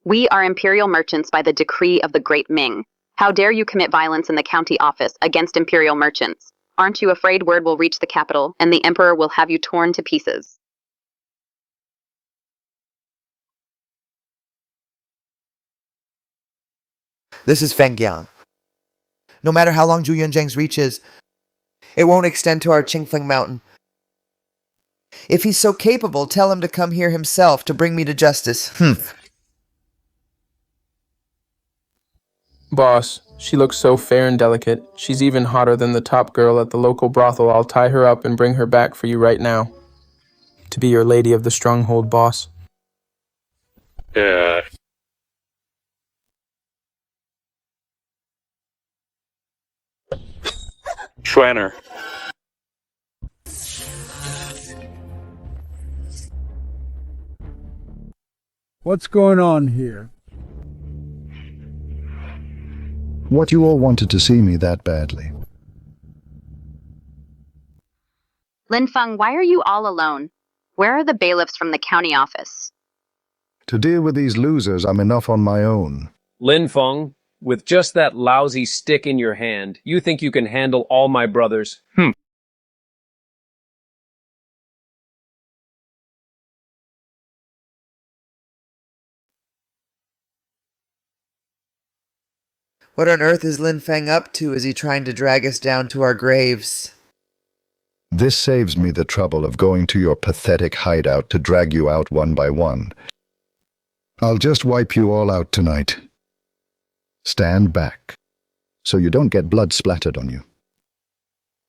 We are imperial merchants by the decree of the Great Ming. How dare you commit violence in the county office against imperial merchants? Aren't you afraid word will reach the capital and the emperor will have you torn to pieces? This is Feng Yang. No matter how long Zhu Yunzhang's reach is, it won't extend to our Qingfeng Mountain. If he's so capable, tell him to come here himself to bring me to justice. Boss, she looks so fair and delicate. She's even hotter than the top girl at the local brothel. I'll tie her up and bring her back for you right now. To be your lady of the stronghold, boss. Yeah. Schwanner. What's going on here? What, you all wanted to see me that badly? Lin Feng, why are you all alone? Where are the bailiffs from the county office? To deal with these losers, I'm enough on my own. Lin Feng, with just that lousy stick in your hand, you think you can handle all my brothers? What on earth is Lin Feng up to? Is he trying to drag us down to our graves? This saves me the trouble of going to your pathetic hideout to drag you out one by one. I'll just wipe you all out tonight. Stand back, so you don't get blood splattered on you.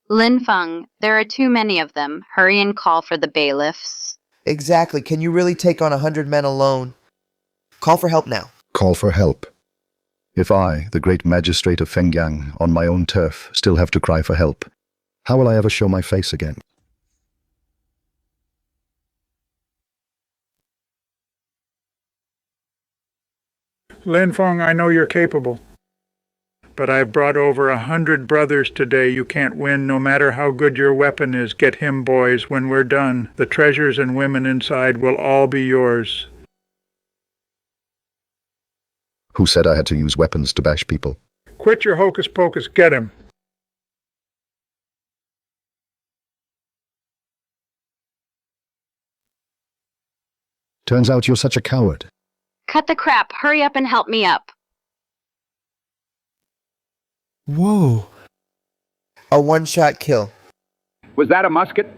Lin Feng, there are too many of them. Hurry and call for the bailiffs. Exactly. Can you really take on 100 men alone? Call for help now. Call for help. If I, the great magistrate of Fengyang, on my own turf, still have to cry for help, how will I ever show my face again? Lin Feng, I know you're capable. But I've brought over 100 brothers today. You can't win no matter how good your weapon is. Get him, boys. When we're done, the treasures and women inside will all be yours. Who said I had to use weapons to bash people? Quit your hocus pocus. Get him. Turns out you're such a coward. Cut the crap. Hurry up and help me up. Whoa. A one-shot kill. Was that a musket?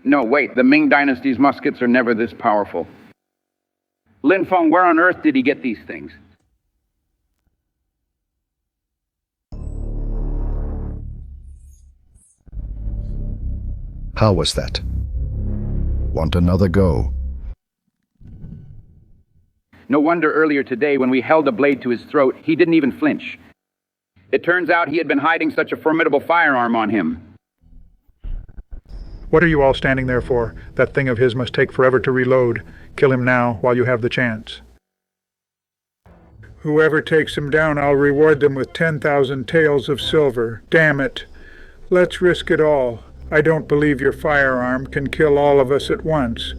No, wait. The Ming Dynasty's muskets are never this powerful. Lin Feng, where on earth did he get these things? How was that? Want another go? No wonder earlier today when we held a blade to his throat, he didn't even flinch. It turns out he had been hiding such a formidable firearm on him. What are you all standing there for? That thing of his must take forever to reload. Kill him now while you have the chance. Whoever takes him down, I'll reward them with 10,000 taels of silver. Damn it. Let's risk it all. I don't believe your firearm can kill all of us at once.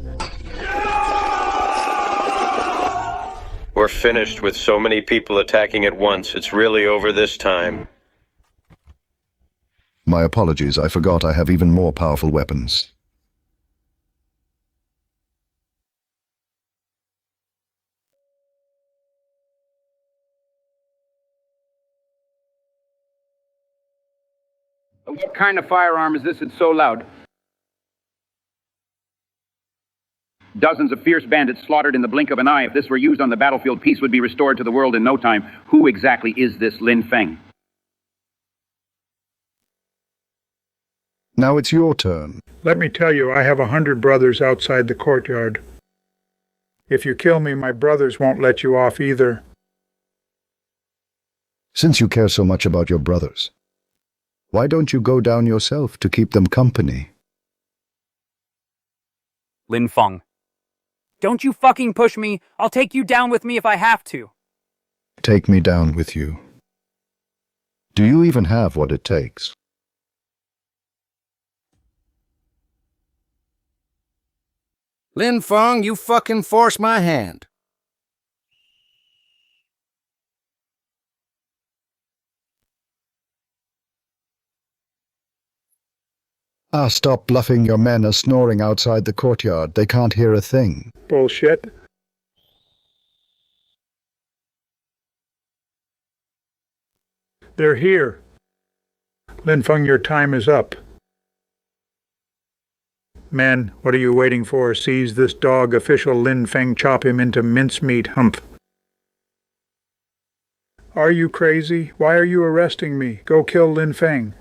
We're finished with so many people attacking at once. It's really over this time. My apologies, I forgot I have even more powerful weapons. What kind of firearm is this that's so loud? Dozens of fierce bandits slaughtered in the blink of an eye. If this were used on the battlefield, peace would be restored to the world in no time. Who exactly is this Lin Feng? Now it's your turn. Let me tell you, I have 100 brothers outside the courtyard. If you kill me, my brothers won't let you off either. Since you care so much about your brothers, why don't you go down yourself to keep them company? Lin Feng. Don't you fucking push me. I'll take you down with me if I have to. Take me down with you. Do you even have what it takes? Lin Feng, you fucking forced my hand. Stop bluffing. Your men are snoring outside the courtyard. They can't hear a thing. Bullshit. They're here. Lin Feng, your time is up. Men, what are you waiting for? Seize this dog, official Lin Feng, chop him into mincemeat, hump. Are you crazy? Why are you arresting me? Go kill Lin Feng.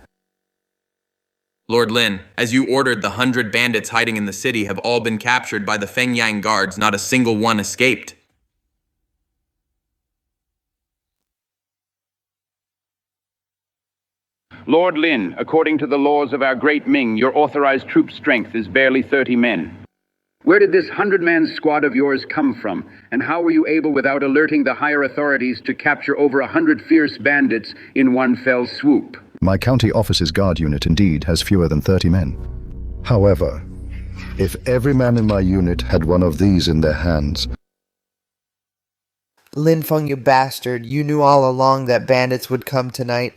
Lord Lin, as you ordered, the 100 bandits hiding in the city have all been captured by the Fengyang guards. Not a single one escaped. Lord Lin, according to the laws of our great Ming, your authorized troop strength is barely 30 men. Where did this 100-man squad of yours come from? And how were you able, without alerting the higher authorities, to capture over 100 fierce bandits in one fell swoop? My county office's guard unit indeed has fewer than 30 men. However, if every man in my unit had one of these in their hands... Lin Feng, you bastard. You knew all along that bandits would come tonight.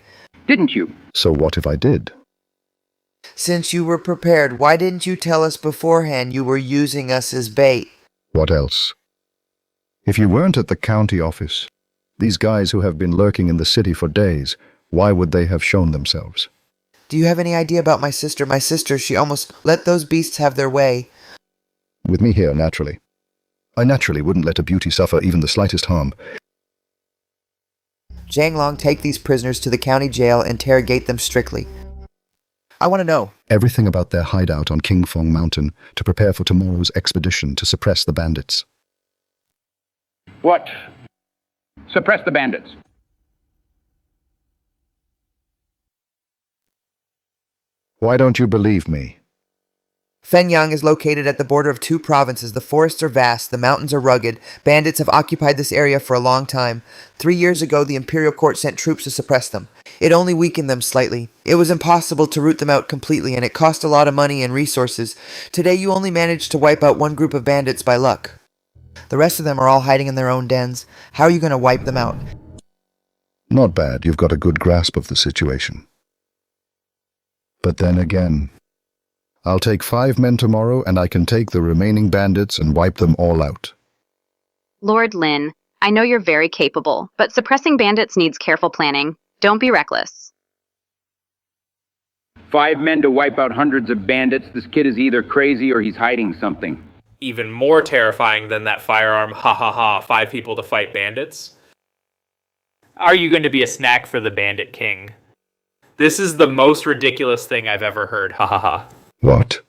Didn't you? So what if I did? Since you were prepared, why didn't you tell us beforehand you were using us as bait? What else? If you weren't at the county office, these guys who have been lurking in the city for days, why would they have shown themselves? Do you have any idea about my sister? My sister, she almost let those beasts have their way. With me here, naturally. I naturally wouldn't let a beauty suffer even the slightest harm. Zhang Long, take these prisoners to the county jail, interrogate them strictly. I want to know everything about their hideout on King Fong Mountain to prepare for tomorrow's expedition to suppress the bandits. What? Suppress the bandits. Why don't you believe me? Fenyang is located at the border of two provinces. The forests are vast, the mountains are rugged. Bandits have occupied this area for a long time. 3 years ago, the imperial court sent troops to suppress them. It only weakened them slightly. It was impossible to root them out completely, and it cost a lot of money and resources. Today, you only managed to wipe out one group of bandits by luck. The rest of them are all hiding in their own dens. How are you going to wipe them out? Not bad. You've got a good grasp of the situation. But then again, I'll take 5 men tomorrow, and I can take the remaining bandits and wipe them all out. Lord Lin, I know you're very capable, but suppressing bandits needs careful planning. Don't be reckless. 5 men to wipe out hundreds of bandits. This kid is either crazy or he's hiding something. Even more terrifying than that firearm, ha ha ha, 5 people to fight bandits? Are you going to be a snack for the Bandit King? This is the most ridiculous thing I've ever heard, ha ha ha. What?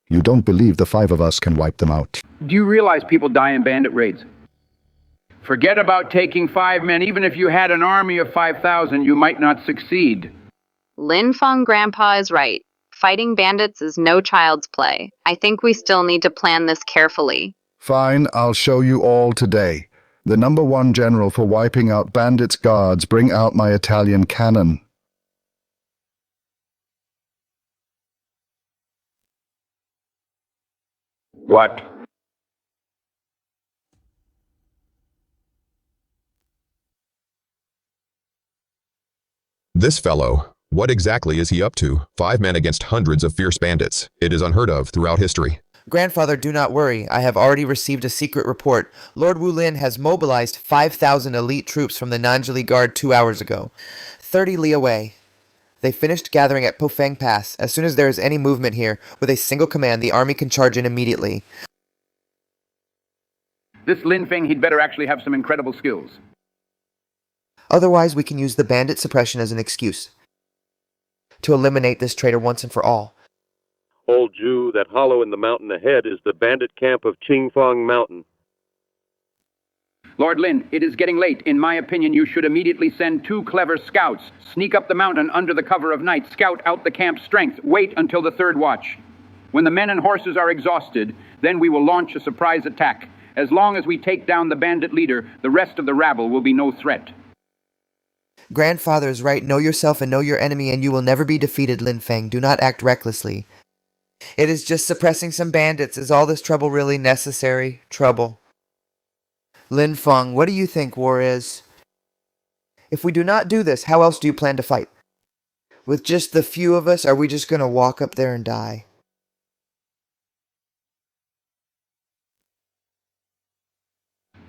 You don't believe the 5 of us can wipe them out? Do you realize people die in bandit raids? Forget about taking 5 men. Even if you had an army of 5,000, you might not succeed. Lin Feng Grandpa is right. Fighting bandits is no child's play. I think we still need to plan this carefully. Fine, I'll show you all today. The #1 general for wiping out bandits' guards, bring out my Italian cannon. What? This fellow, what exactly is he up to? 5 men against hundreds of fierce bandits. It is unheard of throughout history. Grandfather, do not worry. I have already received a secret report. Lord Wulin has mobilized 5,000 elite troops from the Nanjali Guard 2 hours ago. 30 li away. They finished gathering at Pofang Pass. As soon as there is any movement here, with a single command, the army can charge in immediately. This Lin Feng, he'd better actually have some incredible skills. Otherwise, we can use the bandit suppression as an excuse to eliminate this traitor once and for all. Old Jew, that hollow in the mountain ahead is the bandit camp of Qingfang Mountain. Lord Lin, it is getting late. In my opinion, you should immediately send 2 clever scouts. Sneak up the mountain under the cover of night. Scout out the camp's strength. Wait until the 3rd watch. When the men and horses are exhausted, then we will launch a surprise attack. As long as we take down the bandit leader, the rest of the rabble will be no threat. Grandfather is right. Know yourself and know your enemy, and you will never be defeated, Lin Feng. Do not act recklessly. It is just suppressing some bandits. Is all this trouble really necessary? Trouble. Lin Feng, what do you think war is? If we do not do this, how else do you plan to fight? With just the few of us, are we just going to walk up there and die?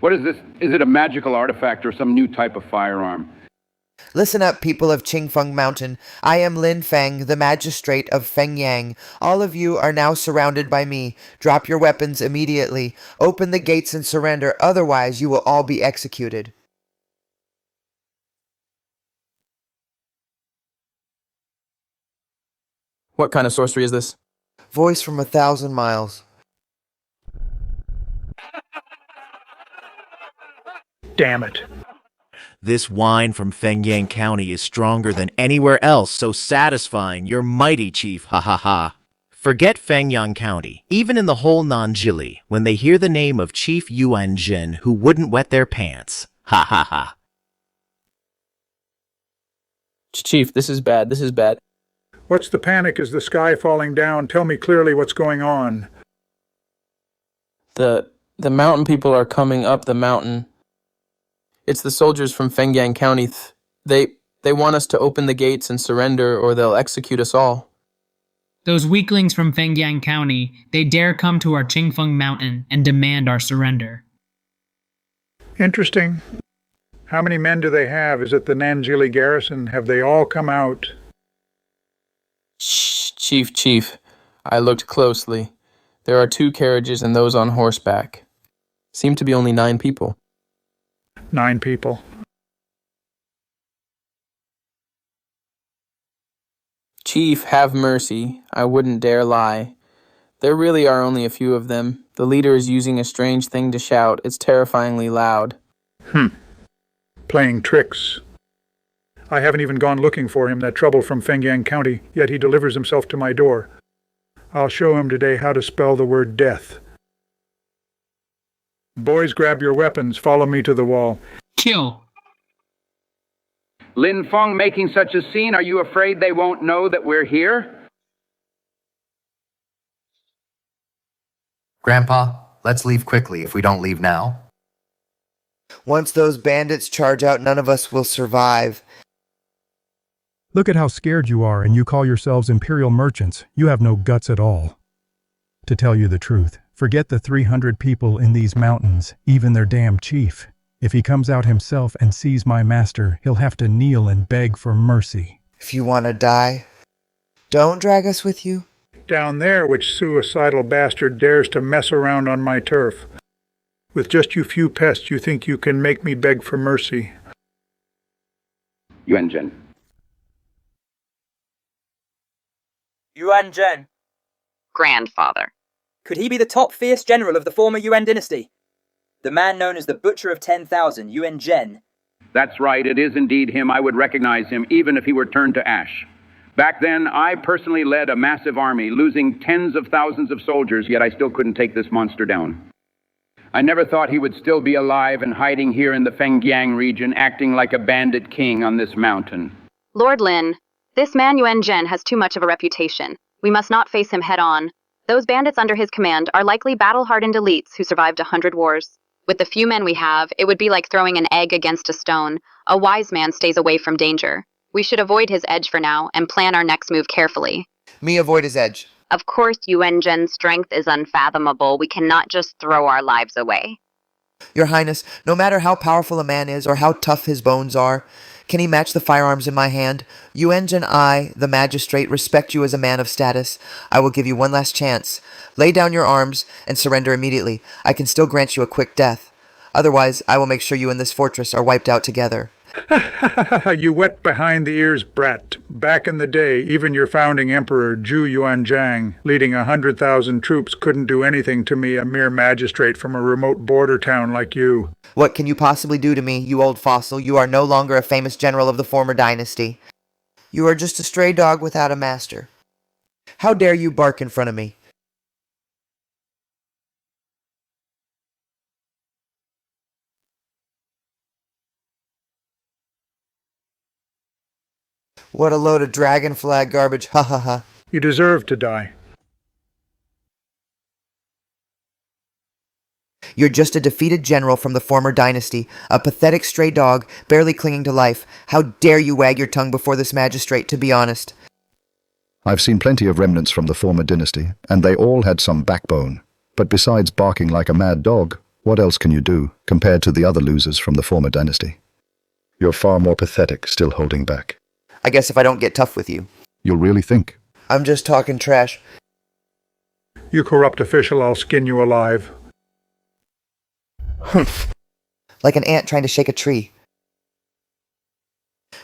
What is this? Is it a magical artifact or some new type of firearm? Listen up, people of Qingfeng Mountain. I am Lin Feng, the magistrate of Fengyang. All of you are now surrounded by me. Drop your weapons immediately. Open the gates and surrender, otherwise you will all be executed. What kind of sorcery is this? Voice from 1,000 miles. Damn it. This wine from Fengyang County is stronger than anywhere else, so satisfying. You're mighty, Chief. Ha ha ha. Forget Fengyang County. Even in the whole Nanjili, when they hear the name of Chief Yuan Jin, who wouldn't wet their pants. Ha ha ha. Chief, this is bad. This is bad. What's the panic? Is the sky falling down? Tell me clearly what's going on. The mountain people are coming up the mountain. It's the soldiers from Fengyang County. They want us to open the gates and surrender, or they'll execute us all. Those weaklings from Fengyang County, they dare come to our Qingfeng Mountain and demand our surrender. Interesting. How many men do they have? Is it the Nanjili garrison? Have they all come out? Chief, I looked closely. There are 2 carriages and those on horseback. Seem to be only 9 people. 9 people. Chief, have mercy. I wouldn't dare lie. There really are only a few of them. The leader is using a strange thing to shout. It's terrifyingly loud. Playing tricks. I haven't even gone looking for him, that trouble from Fengyang County, yet he delivers himself to my door. I'll show him today how to spell the word death. Boys, grab your weapons. Follow me to the wall. Kill. Lin Feng making such a scene, are you afraid they won't know that we're here? Grandpa, let's leave quickly if we don't leave now. Once those bandits charge out, none of us will survive. Look at how scared you are, and you call yourselves imperial merchants. You have no guts at all. To tell you the truth, forget the 300 people in these mountains, even their damn chief. If he comes out himself and sees my master, he'll have to kneel and beg for mercy. If you want to die, don't drag us with you. Down there, which suicidal bastard dares to mess around on my turf? With just you few pests, you think you can make me beg for mercy? Yuan Zhen. Yuan Zhen. Grandfather. Could he be the top fierce general of the former Yuan dynasty? The man known as the Butcher of 10,000, Yuan Zhen. That's right, it is indeed him. I would recognize him, even if he were turned to ash. Back then, I personally led a massive army, losing tens of thousands of soldiers, yet I still couldn't take this monster down. I never thought he would still be alive and hiding here in the Fengyang region, acting like a bandit king on this mountain. Lord Lin, this man Yuan Zhen has too much of a reputation. We must not face him head on. Those bandits under his command are likely battle-hardened elites who survived 100 wars. With the few men we have, it would be like throwing an egg against a stone. A wise man stays away from danger. We should avoid his edge for now and plan our next move carefully. Me avoid his edge. Of course, Yuan Zhen's strength is unfathomable. We cannot just throw our lives away. Your Highness, no matter how powerful a man is or how tough his bones are, Can he match the firearms in my hand? Yueng and I, the magistrate, respect you as a man of status. I will give you one last chance. Lay down your arms and surrender immediately. I can still grant you a quick death. Otherwise, I will make sure you and this fortress are wiped out together. You wet behind the ears brat. Back in the day, even your founding emperor, Zhu Yuanzhang, leading 100,000 troops, couldn't do anything to me, a mere magistrate from a remote border town like you. What can you possibly do to me, you old fossil? You are no longer a famous general of the former dynasty. You are just a stray dog without a master. How dare you bark in front of me? What a load of dragon flag garbage, ha ha ha. You deserve to die. You're just a defeated general from the former dynasty, a pathetic stray dog, barely clinging to life. How dare you wag your tongue before this magistrate, to be honest. I've seen plenty of remnants from the former dynasty, and they all had some backbone. But besides barking like a mad dog, what else can you do, compared to the other losers from the former dynasty? You're far more pathetic, still holding back. I guess if I don't get tough with you. You'll really think. I'm just talking trash. You corrupt official, I'll skin you alive. Humph. Like an ant trying to shake a tree.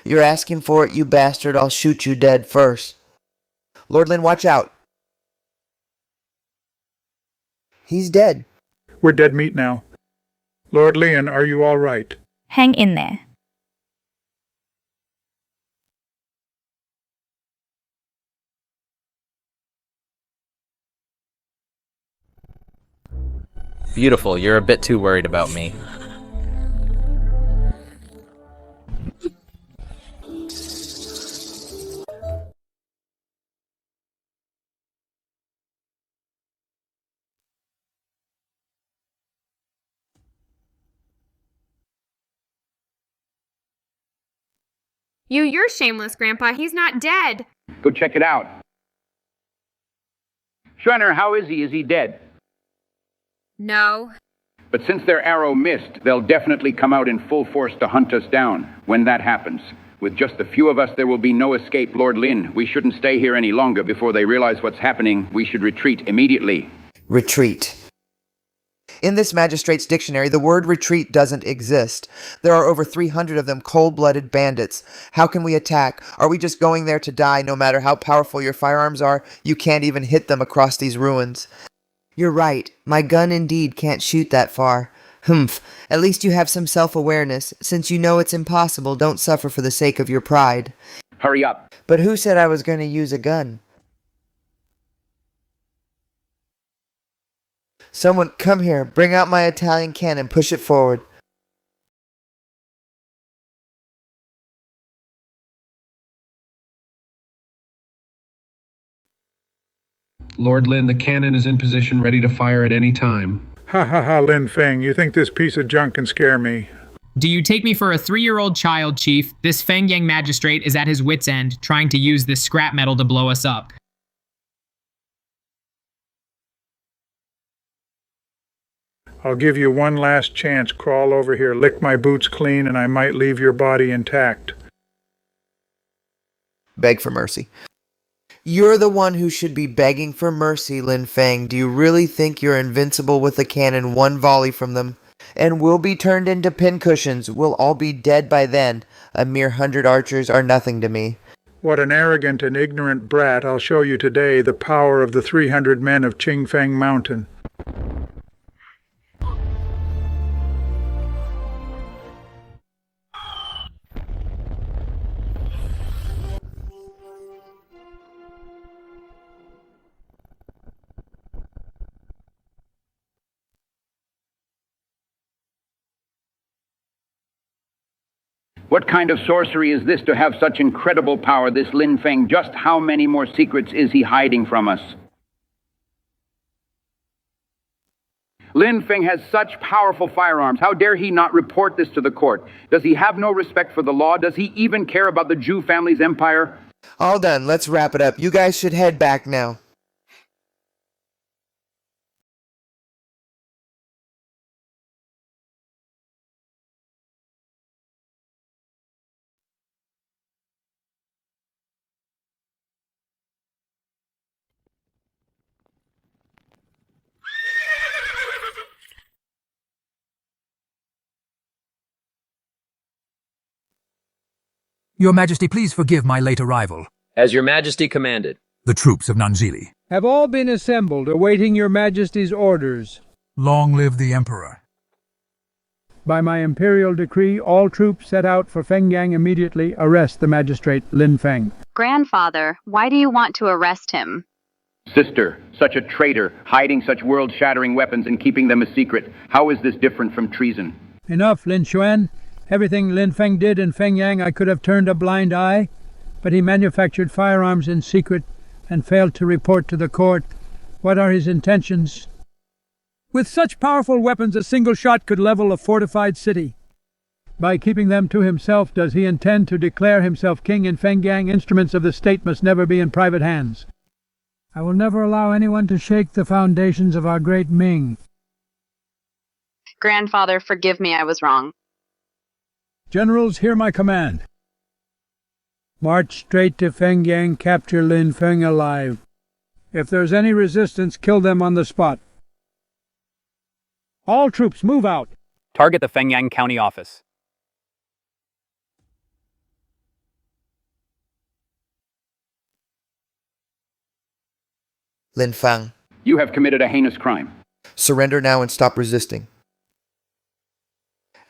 You're asking for it, you bastard. I'll shoot you dead first. Lord Lin, watch out. He's dead. We're dead meat now. Lord Leon, are you all right? Hang in there. Beautiful, you're a bit too worried about me. You're shameless, Grandpa. He's not dead. Go check it out. Schreiner, how is he? Is he dead? No. But since their arrow missed, they'll definitely come out in full force to hunt us down. When that happens, with just a few of us, there will be no escape, Lord Lin. We shouldn't stay here any longer before they realize what's happening. We should retreat immediately. Retreat. In this magistrate's dictionary, the word retreat doesn't exist. There are over 300 of them cold-blooded bandits. How can we attack? Are we just going there to die? No matter how powerful your firearms are, you can't even hit them across these ruins. You're right. My gun indeed can't shoot that far. Humph. At least you have some self-awareness. Since you know it's impossible, don't suffer for the sake of your pride. Hurry up. But who said I was going to use a gun? Someone, come here. Bring out my Italian cannon. Push it forward. Lord Lin, the cannon is in position, ready to fire at any time. Ha ha ha, Lin Feng, you think this piece of junk can scare me? Do you take me for a 3-year-old child, Chief? This Feng Yang magistrate is at his wit's end, trying to use this scrap metal to blow us up. I'll give you one last chance. Crawl over here, lick my boots clean, and I might leave your body intact. Beg for mercy. You're the one who should be begging for mercy, Lin Feng. Do you really think you're invincible with a cannon, one volley from them? And we'll be turned into pincushions. We'll all be dead by then. A mere 100 archers are nothing to me. What an arrogant and ignorant brat. I'll show you today the power of the 300 men of Qingfeng Mountain. What kind of sorcery is this to have such incredible power, this Lin Feng? Just how many more secrets is he hiding from us? Lin Feng has such powerful firearms. How dare he not report this to the court? Does he have no respect for the law? Does he even care about the Zhu family's empire? All done. Let's wrap it up. You guys should head back now. Your Majesty, please forgive my late arrival. As your Majesty commanded. The troops of Nanjili have all been assembled, awaiting your Majesty's orders. Long live the Emperor. By my imperial decree, all troops set out for Fengyang immediately. Arrest the magistrate Lin Feng. Grandfather, why do you want to arrest him? Sister, such a traitor, hiding such world-shattering weapons and keeping them a secret. How is this different from treason? Enough, Lin Xuan. Everything Lin Feng did in Fengyang I could have turned a blind eye, but he manufactured firearms in secret and failed to report to the court. What are his intentions? With such powerful weapons, a single shot could level a fortified city. By keeping them to himself, does he intend to declare himself king in Fengyang? Instruments of the state must never be in private hands. I will never allow anyone to shake the foundations of our great Ming. Grandfather, forgive me, I was wrong. Generals, hear my command. March straight to Fengyang, capture Lin Feng alive. If there's any resistance, kill them on the spot. All troops, move out. Target the Fengyang County office. Lin Feng. You have committed a heinous crime. Surrender now and stop resisting.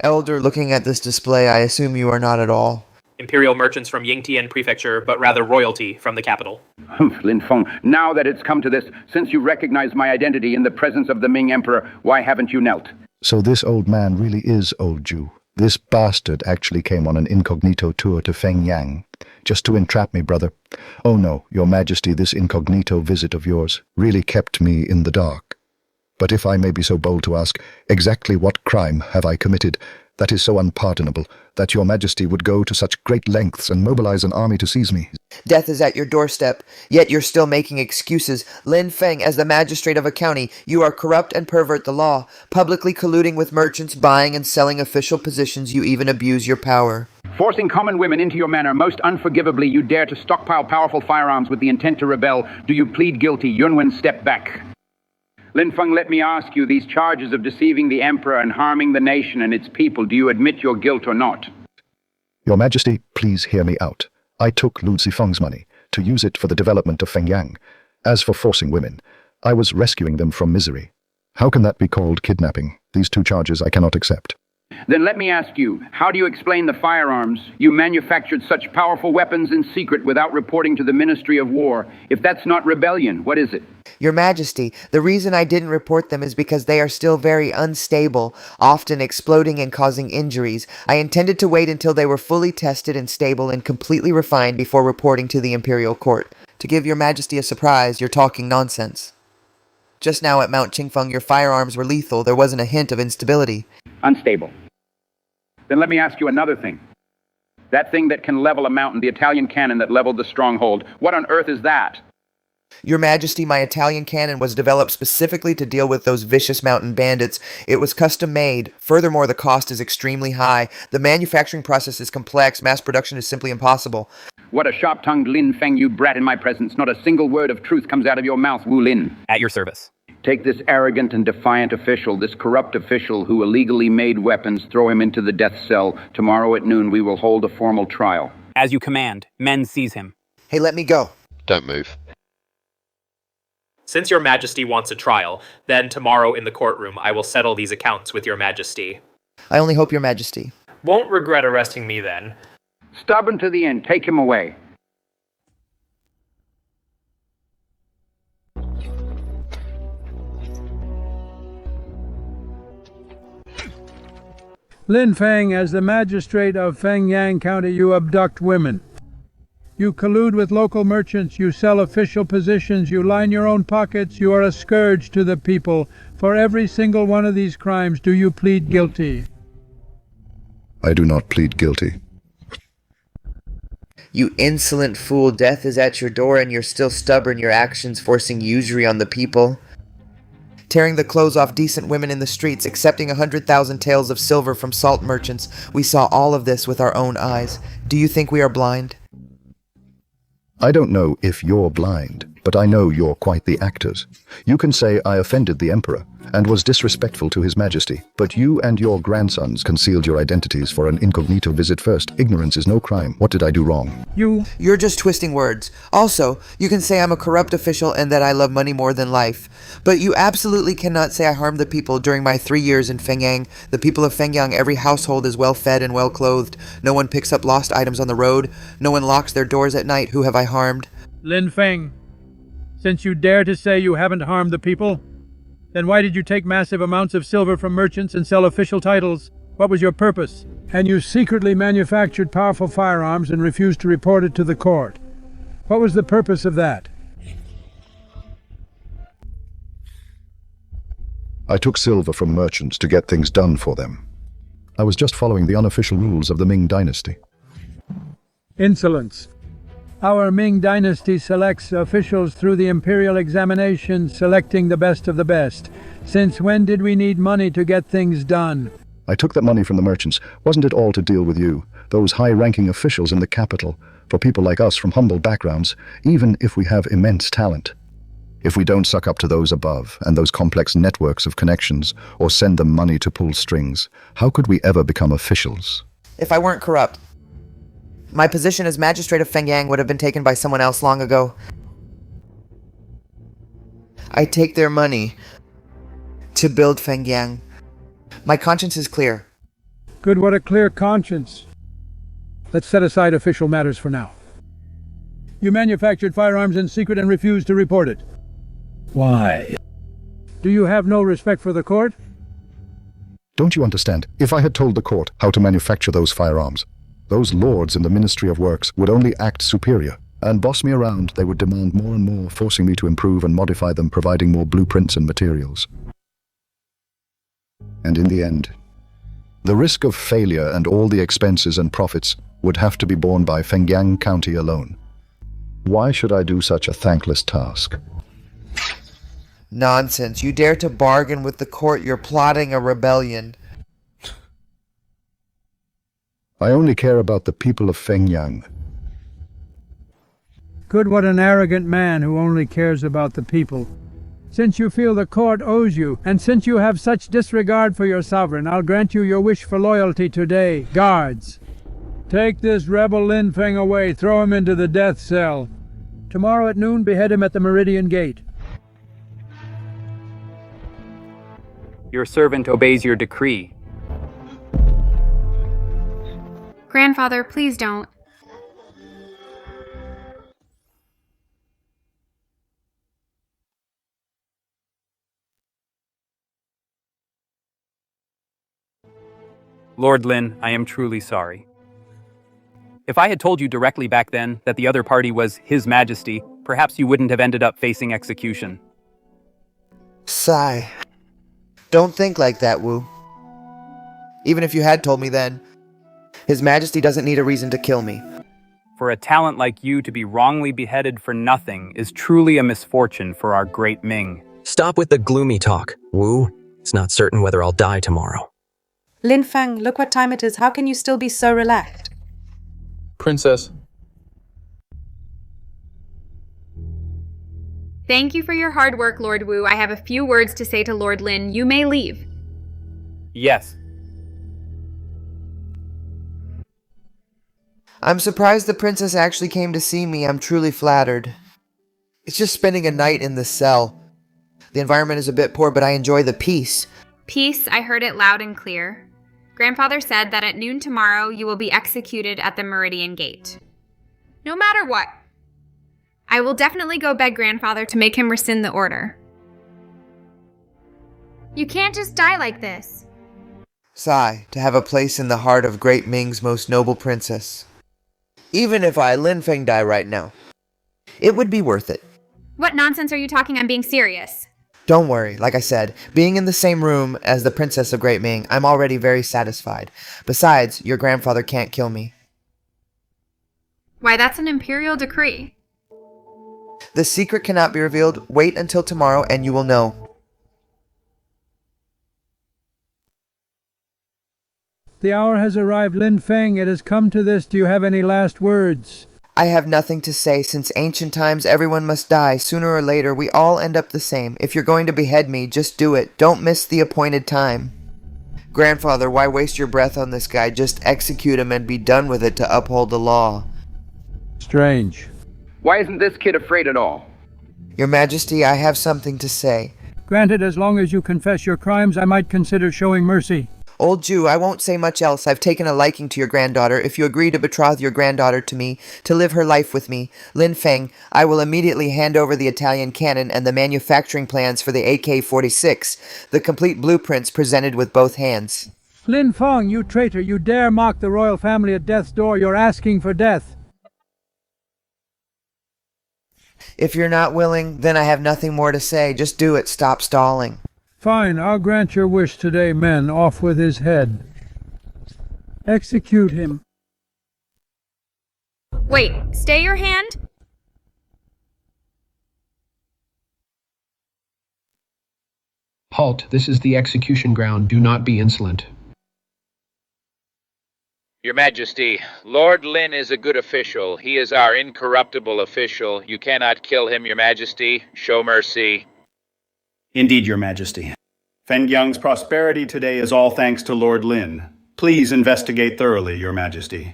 Elder, looking at this display, I assume you are not at all. Imperial merchants from Yingtian Prefecture, but rather royalty from the capital. Humph, Lin Feng, now that it's come to this, since you recognize my identity in the presence of the Ming Emperor, why haven't you knelt? So this old man really is old Jew. This bastard actually came on an incognito tour to Fengyang, just to entrap me, brother. Oh no, your Majesty, this incognito visit of yours really kept me in the dark. But if I may be so bold to ask, exactly what crime have I committed that is so unpardonable that your Majesty would go to such great lengths and mobilize an army to seize me? Death is at your doorstep, yet you're still making excuses. Lin Feng, as the magistrate of a county, you are corrupt and pervert the law, publicly colluding with merchants, buying and selling official positions. You even abuse your power. Forcing common women into your manor, most unforgivably, you dare to stockpile powerful firearms with the intent to rebel. Do you plead guilty? Yunwen, step back. Lin Feng, let me ask you, these charges of deceiving the emperor and harming the nation and its people, do you admit your guilt or not? Your Majesty, please hear me out. I took Lu Zifeng's money to use it for the development of Fengyang. As for forcing women, I was rescuing them from misery. How can that be called kidnapping? These two charges I cannot accept. Then let me ask you, how do you explain the firearms? You manufactured such powerful weapons in secret without reporting to the Ministry of War. If that's not rebellion, what is it? Your Majesty, the reason I didn't report them is because they are still very unstable, often exploding and causing injuries. I intended to wait until they were fully tested and stable and completely refined before reporting to the Imperial Court. To give your Majesty a surprise, you're talking nonsense. Just now at Mount Qingfeng, your firearms were lethal. There wasn't a hint of instability. Unstable. Then let me ask you another thing. That thing that can level a mountain, the Italian cannon that leveled the stronghold, what on earth is that? Your Majesty, my Italian cannon was developed specifically to deal with those vicious mountain bandits. It was custom made. Furthermore, the cost is extremely high. The manufacturing process is complex. Mass production is simply impossible. What a sharp-tongued Lin Feng, you brat, in my presence. Not a single word of truth comes out of your mouth, Wu Lin. At your service. Take this arrogant and defiant official, this corrupt official who illegally made weapons, throw him into the death cell. Tomorrow at noon, we will hold a formal trial. As you command, men seize him. Hey, let me go. Don't move. Since your Majesty wants a trial, then tomorrow in the courtroom I will settle these accounts with your Majesty. I only hope, your Majesty. Won't regret arresting me then. Stubborn to the end. Take him away. Lin Feng, as the magistrate of Fengyang County, you abduct women. You collude with local merchants, you sell official positions, you line your own pockets, you are a scourge to the people. For every single one of these crimes, do you plead guilty? I do not plead guilty. You insolent fool, death is at your door and you're still stubborn, your actions forcing usury on the people. Tearing the clothes off decent women in the streets, accepting 100,000 taels of silver from salt merchants. We saw all of this with our own eyes. Do you think we are blind? I don't know if you're blind, but I know you're quite the actors. You can say I offended the emperor, and was disrespectful to His Majesty. But you and your grandsons concealed your identities for an incognito visit first. Ignorance is no crime. What did I do wrong? You're just twisting words. Also, you can say I'm a corrupt official and that I love money more than life. But you absolutely cannot say I harmed the people during my 3 years in Fengyang. The people of Fengyang, every household is well fed and well clothed. No one picks up lost items on the road. No one locks their doors at night. Who have I harmed? Lin Feng, since you dare to say you haven't harmed the people, then why did you take massive amounts of silver from merchants and sell official titles? What was your purpose? And you secretly manufactured powerful firearms and refused to report it to the court. What was the purpose of that? I took silver from merchants to get things done for them. I was just following the unofficial rules of the Ming Dynasty. Insolence. Our Ming Dynasty selects officials through the imperial examination, selecting the best of the best. Since when did we need money to get things done? I took that money from the merchants. Wasn't it all to deal with you, those high-ranking officials in the capital, for people like us from humble backgrounds, even if we have immense talent? If we don't suck up to those above and those complex networks of connections, or send them money to pull strings, how could we ever become officials? If I weren't corrupt, my position as magistrate of Fengyang would have been taken by someone else long ago. I take their money to build Fengyang. My conscience is clear. Good, what a clear conscience. Let's set aside official matters for now. You manufactured firearms in secret and refused to report it. Why? Do you have no respect for the court? Don't you understand? If I had told the court how to manufacture those firearms, those lords in the Ministry of Works would only act superior and boss me around. They would demand more and more, forcing me to improve and modify them, providing more blueprints and materials. And in the end, the risk of failure and all the expenses and profits would have to be borne by Fengyang County alone. Why should I do such a thankless task? Nonsense. You dare to bargain with the court. You're plotting a rebellion. I only care about the people of Fengyang. Good, what an arrogant man who only cares about the people. Since you feel the court owes you, and since you have such disregard for your sovereign, I'll grant you your wish for loyalty today. Guards, take this rebel Lin Feng away, throw him into the death cell. Tomorrow at noon, behead him at the Meridian Gate. Your servant obeys your decree. Grandfather, please don't. Lord Lin, I am truly sorry. If I had told you directly back then that the other party was His Majesty, perhaps you wouldn't have ended up facing execution. Sigh. Don't think like that, Wu. Even if you had told me then, His Majesty doesn't need a reason to kill me. For a talent like you to be wrongly beheaded for nothing is truly a misfortune for our great Ming. Stop with the gloomy talk, Wu. It's not certain whether I'll die tomorrow. Lin Feng, look what time it is. How can you still be so relaxed? Princess. Thank you for your hard work, Lord Wu. I have a few words to say to Lord Lin. You may leave. Yes. I'm surprised the princess actually came to see me. I'm truly flattered. It's just spending a night in the cell. The environment is a bit poor, but I enjoy the peace. Peace, I heard it loud and clear. Grandfather said that at noon tomorrow you will be executed at the Meridian Gate. No matter what. I will definitely go beg Grandfather to make him rescind the order. You can't just die like this. Sigh, to have a place in the heart of Great Ming's most noble princess. Even if I, Lin Feng, die right now, it would be worth it. What nonsense are you talking? I'm being serious. Don't worry, like I said, being in the same room as the Princess of Great Ming, I'm already very satisfied. Besides, your grandfather can't kill me. Why, that's an imperial decree. The secret cannot be revealed. Wait until tomorrow and you will know. The hour has arrived, Lin Feng. It has come to this. Do you have any last words? I have nothing to say. Since ancient times, everyone must die. Sooner or later, we all end up the same. If you're going to behead me, just do it. Don't miss the appointed time. Grandfather, why waste your breath on this guy? Just execute him and be done with it to uphold the law. Strange. Why isn't this kid afraid at all? Your Majesty, I have something to say. Granted, as long as you confess your crimes, I might consider showing mercy. Old Jew, I won't say much else. I've taken a liking to your granddaughter. If you agree to betroth your granddaughter to me, to live her life with me, Lin Feng, I will immediately hand over the Italian cannon and the manufacturing plans for the AK-46, the complete blueprints presented with both hands. Lin Feng, you traitor, you dare mock the royal family at death's door. You're asking for death. If you're not willing, then I have nothing more to say. Just do it. Stop stalling. Fine, I'll grant your wish today, men. Off with his head. Execute him. Wait, stay your hand? Halt, this is the execution ground. Do not be insolent. Your Majesty, Lord Lin is a good official. He is our incorruptible official. You cannot kill him, Your Majesty. Show mercy. Indeed, Your Majesty. Feng Yang's prosperity today is all thanks to Lord Lin. Please investigate thoroughly, Your Majesty.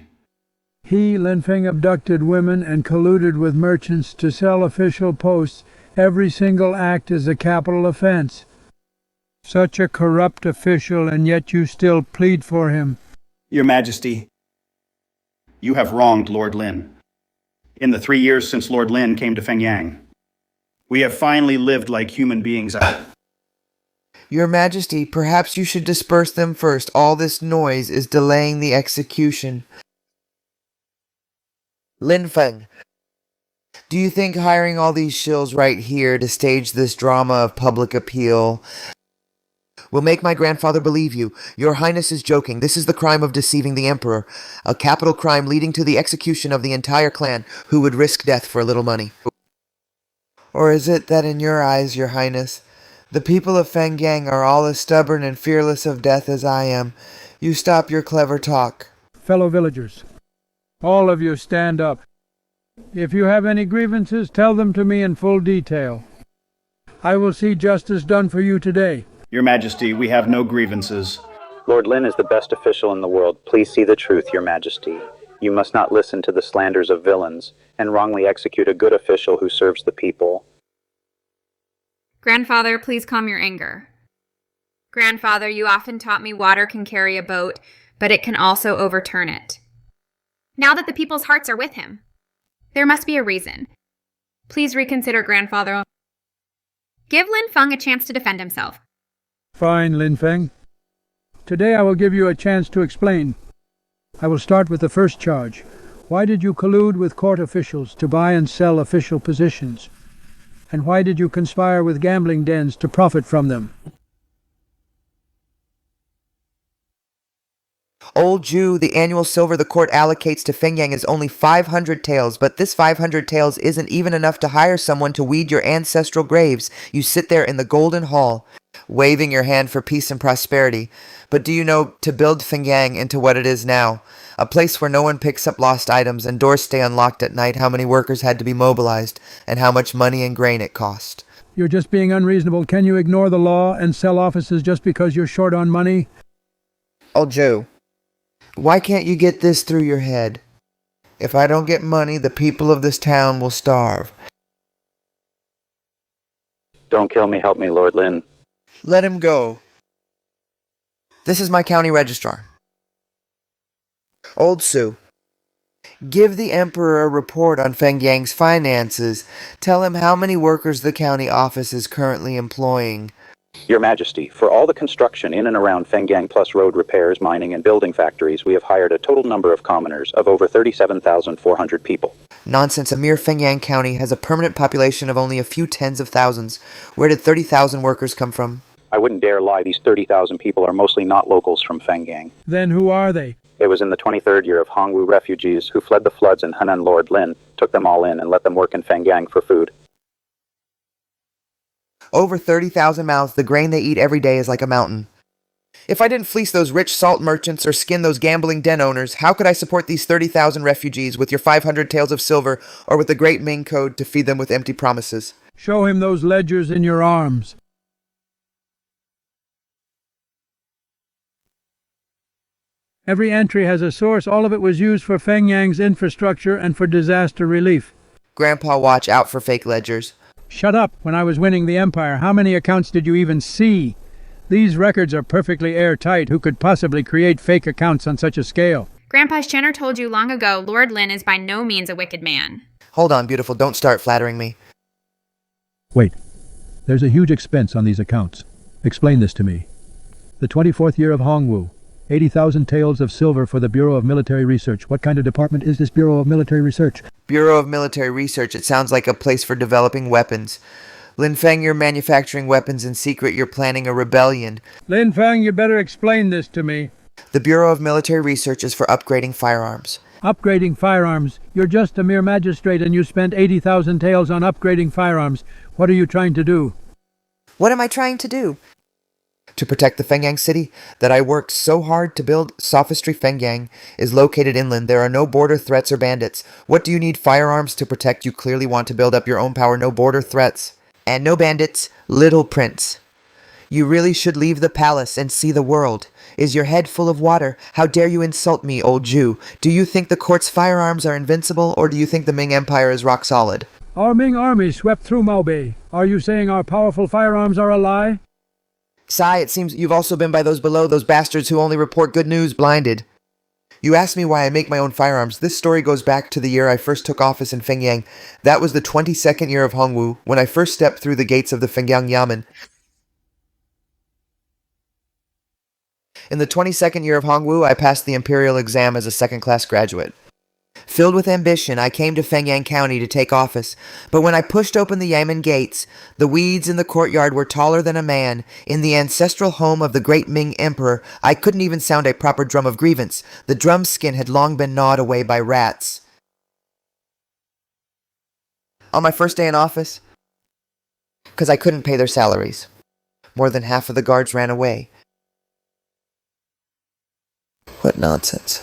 He, Lin Feng, abducted women and colluded with merchants to sell official posts. Every single act is a capital offense. Such a corrupt official, and yet you still plead for him. Your Majesty, you have wronged Lord Lin. In the 3 years since Lord Lin came to Feng Yang, we have finally lived like human beings. Your Majesty, perhaps you should disperse them first. All this noise is delaying the execution. Lin Feng, do you think hiring all these shills right here to stage this drama of public appeal will make my grandfather believe you? Your Highness is joking. This is the crime of deceiving the Emperor, a capital crime leading to the execution of the entire clan who would risk death for a little money. Or is it that in your eyes, Your Highness, the people of Feng Yang are all as stubborn and fearless of death as I am? You stop your clever talk. Fellow villagers, all of you stand up. If you have any grievances, tell them to me in full detail. I will see justice done for you today. Your Majesty, we have no grievances. Lord Lin is the best official in the world. Please see the truth, Your Majesty. You must not listen to the slanders of villains and wrongly execute a good official who serves the people. Grandfather, please calm your anger. Grandfather, you often taught me water can carry a boat, but it can also overturn it. Now that the people's hearts are with him, there must be a reason. Please reconsider, Grandfather. Give Lin Feng a chance to defend himself. Fine, Lin Feng. Today I will give you a chance to explain. I will start with the first charge. Why did you collude with court officials to buy and sell official positions? And why did you conspire with gambling dens to profit from them? Old Jew, the annual silver the court allocates to Feng Yang is only 500 taels, but this 500 taels isn't even enough to hire someone to weed your ancestral graves. You sit there in the golden hall, waving your hand for peace and prosperity. But do you know, to build Feng Yang into what it is now, a place where no one picks up lost items and doors stay unlocked at night, how many workers had to be mobilized, and how much money and grain it cost? You're just being unreasonable. Can you ignore the law and sell offices just because you're short on money? Old Jew, why can't you get this through your head? If I don't get money, the people of this town will starve. Don't kill me, help me, Lord Lin. Let him go. This is my county registrar. Old Sue, give the Emperor a report on Feng Yang's finances. Tell him how many workers the county office is currently employing. Your Majesty, for all the construction in and around Feng Yang plus road repairs, mining, and building factories, we have hired a total number of commoners of over 37,400 people. Nonsense. A mere Feng Yang County has a permanent population of only a few tens of thousands. Where did 30,000 workers come from? I wouldn't dare lie. These 30,000 people are mostly not locals from Feng Yang. Then who are they? It was in the 23rd year of Hongwu refugees who fled the floods in Henan. Lord Lin took them all in and let them work in Feng Yang for food. Over 30,000 mouths. The grain they eat every day is like a mountain. If I didn't fleece those rich salt merchants or skin those gambling den owners, how could I support these 30,000 refugees with your 500 taels of silver or with the Great Ming Code to feed them with empty promises? Show him those ledgers in your arms. Every entry has a source. All of it was used for Feng Yang's infrastructure and for disaster relief. Grandpa, watch out for fake ledgers. Shut up. When I was winning the empire, how many accounts did you even see? These records are perfectly airtight. Who could possibly create fake accounts on such a scale? Grandpa Shenner told you long ago Lord Lin is by no means a wicked man. Hold on, beautiful. Don't start flattering me. Wait. There's a huge expense on these accounts. Explain this to me. The 24th year of Hongwu. 80,000 taels of silver for the Bureau of Military Research. What kind of department is this Bureau of Military Research? Bureau of Military Research. It sounds like a place for developing weapons. Lin Feng, you're manufacturing weapons in secret. You're planning a rebellion. Lin Feng, you better explain this to me. The Bureau of Military Research is for upgrading firearms. Upgrading firearms? You're just a mere magistrate and you spent 80,000 taels on upgrading firearms. What are you trying to do? What am I trying to do? To protect the Fengyang city that I worked so hard to build. Sophistry Fengyang is located inland. There are no border threats or bandits. What do you need firearms to protect? You clearly want to build up your own power. No border threats. And no bandits, little prince. You really should leave the palace and see the world. Is your head full of water? How dare you insult me, old Jew? Do you think the court's firearms are invincible, or do you think the Ming Empire is rock solid? Our Ming army swept through Maobei. Are you saying our powerful firearms are a lie? Sai, it seems you've also been by those below, those bastards who only report good news blinded. You asked me why I make my own firearms. This story goes back to the year I first took office in Fengyang. That was the 22nd year of Hongwu, when I first stepped through the gates of the Fengyang Yamen. In the 22nd year of Hongwu, I passed the imperial exam as a second-class graduate. Filled with ambition, I came to Fengyang County to take office, but when I pushed open the Yamen gates, the weeds in the courtyard were taller than a man. In the ancestral home of the great Ming Emperor, I couldn't even sound a proper drum of grievance. The drum skin had long been gnawed away by rats. On my first day in office, because I couldn't pay their salaries, more than half of the guards ran away. What nonsense.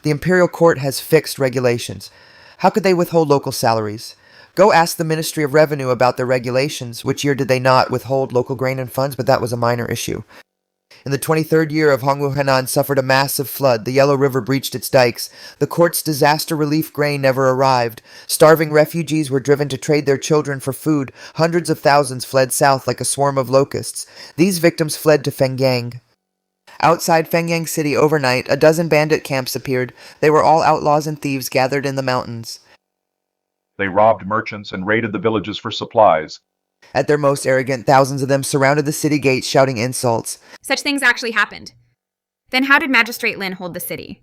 The imperial court has fixed regulations. How could they withhold local salaries? Go ask the Ministry of Revenue about their regulations. Which year did they not withhold local grain and funds? But that was a minor issue. In the 23rd year of Hongwu Henan suffered a massive flood. The Yellow River breached its dikes. The court's disaster relief grain never arrived. Starving refugees were driven to trade their children for food. Hundreds of thousands fled south like a swarm of locusts. These victims fled to Fengyang. Outside Fengyang City overnight, a dozen bandit camps appeared. They were all outlaws and thieves gathered in the mountains. They robbed merchants and raided the villages for supplies. At their most arrogant, thousands of them surrounded the city gates shouting insults. Such things actually happened. Then how did Magistrate Lin hold the city?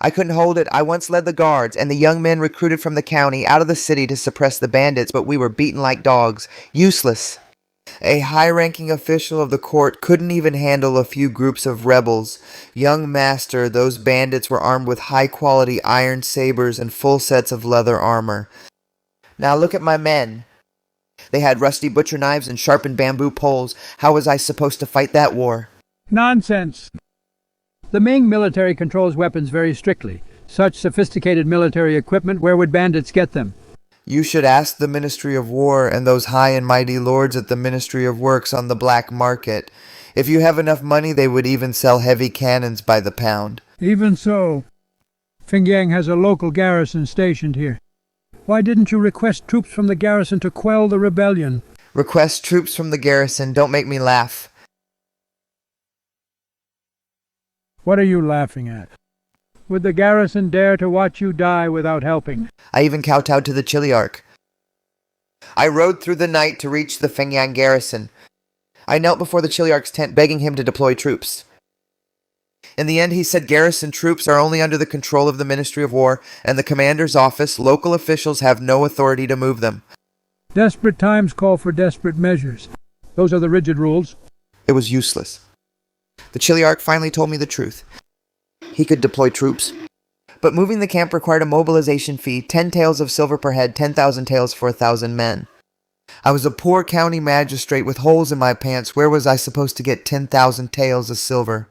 I couldn't hold it. I once led the guards, and the young men recruited from the county out of the city to suppress the bandits, but we were beaten like dogs. Useless. A high-ranking official of the court couldn't even handle a few groups of rebels. Young master, those bandits were armed with high-quality iron sabers and full sets of leather armor. Now look at my men. They had rusty butcher knives and sharpened bamboo poles. How was I supposed to fight that war? Nonsense. The Ming military controls weapons very strictly. Such sophisticated military equipment, where would bandits get them? You should ask the Ministry of War and those high and mighty lords at the Ministry of Works on the black market. If you have enough money, they would even sell heavy cannons by the pound. Even so, Fengyang has a local garrison stationed here. Why didn't you request troops from the garrison to quell the rebellion? Request troops from the garrison. Don't make me laugh. What are you laughing at? Would the garrison dare to watch you die without helping? I even kowtowed to the Chiliarch. I rode through the night to reach the Fengyang garrison. I knelt before the Chiliarch's tent begging him to deploy troops. In the end, he said garrison troops are only under the control of the Ministry of War and the commander's office. Local officials have no authority to move them. Desperate times call for desperate measures. Those are the rigid rules. It was useless. The Chiliarch finally told me the truth. He could deploy troops. But moving the camp required a mobilization fee, 10 taels of silver per head, 10,000 taels for 1,000 men. I was a poor county magistrate with holes in my pants. Where was I supposed to get 10,000 taels of silver?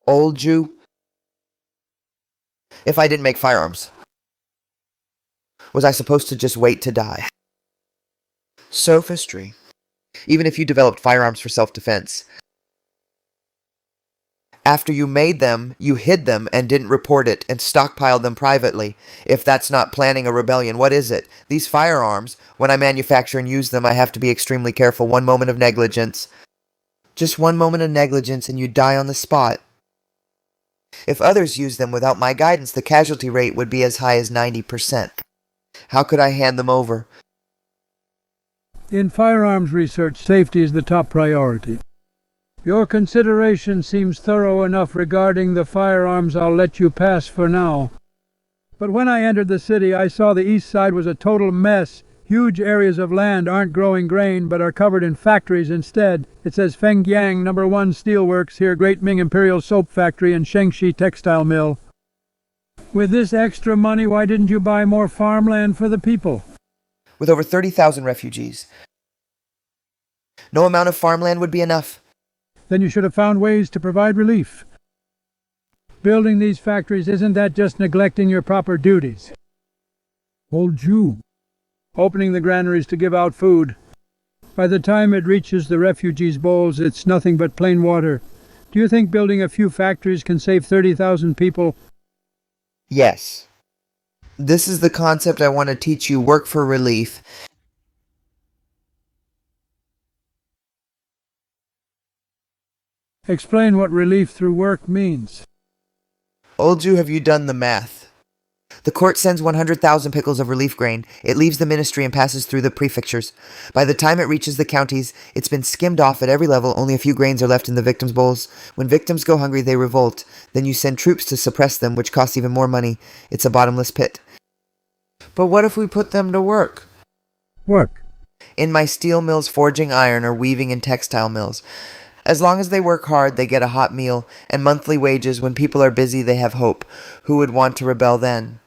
Old Jew? If I didn't make firearms, was I supposed to just wait to die? Sophistry. Even if you developed firearms for self-defense. After you made them, you hid them and didn't report it and stockpiled them privately. If that's not planning a rebellion, what is it? These firearms, when I manufacture and use them, I have to be extremely careful. One moment of negligence. Just one moment of negligence and you die on the spot. If others used them without my guidance, the casualty rate would be as high as 90%. How could I hand them over? In firearms research, safety is the top priority. Your consideration seems thorough enough regarding the firearms. I'll let you pass for now. But when I entered the city, I saw the east side was a total mess. Huge areas of land aren't growing grain, but are covered in factories instead. It says Fengyang No. 1 Steelworks here, Great Ming Imperial Soap Factory, and Shengshi Textile Mill. With this extra money, why didn't you buy more farmland for the people? With over 30,000 refugees, no amount of farmland would be enough. Then you should have found ways to provide relief. Building these factories, isn't that just neglecting your proper duties? Old Jew. Opening the granaries to give out food. By the time it reaches the refugees' bowls, it's nothing but plain water. Do you think building a few factories can save 30,000 people? Yes. This is the concept I want to teach you. Work for relief. Explain what relief through work means. Old Jew, have you done the math? The court sends 100,000 pickles of relief grain. It leaves the ministry and passes through the prefectures. By the time it reaches the counties, it's been skimmed off at every level. Only a few grains are left in the victims' bowls. When victims go hungry, they revolt. Then you send troops to suppress them, which costs even more money. It's a bottomless pit. But what if we put them to work? Work? In my steel mills forging iron or weaving in textile mills. As long as they work hard, they get a hot meal and monthly wages. When people are busy, they have hope. Who would want to rebel then?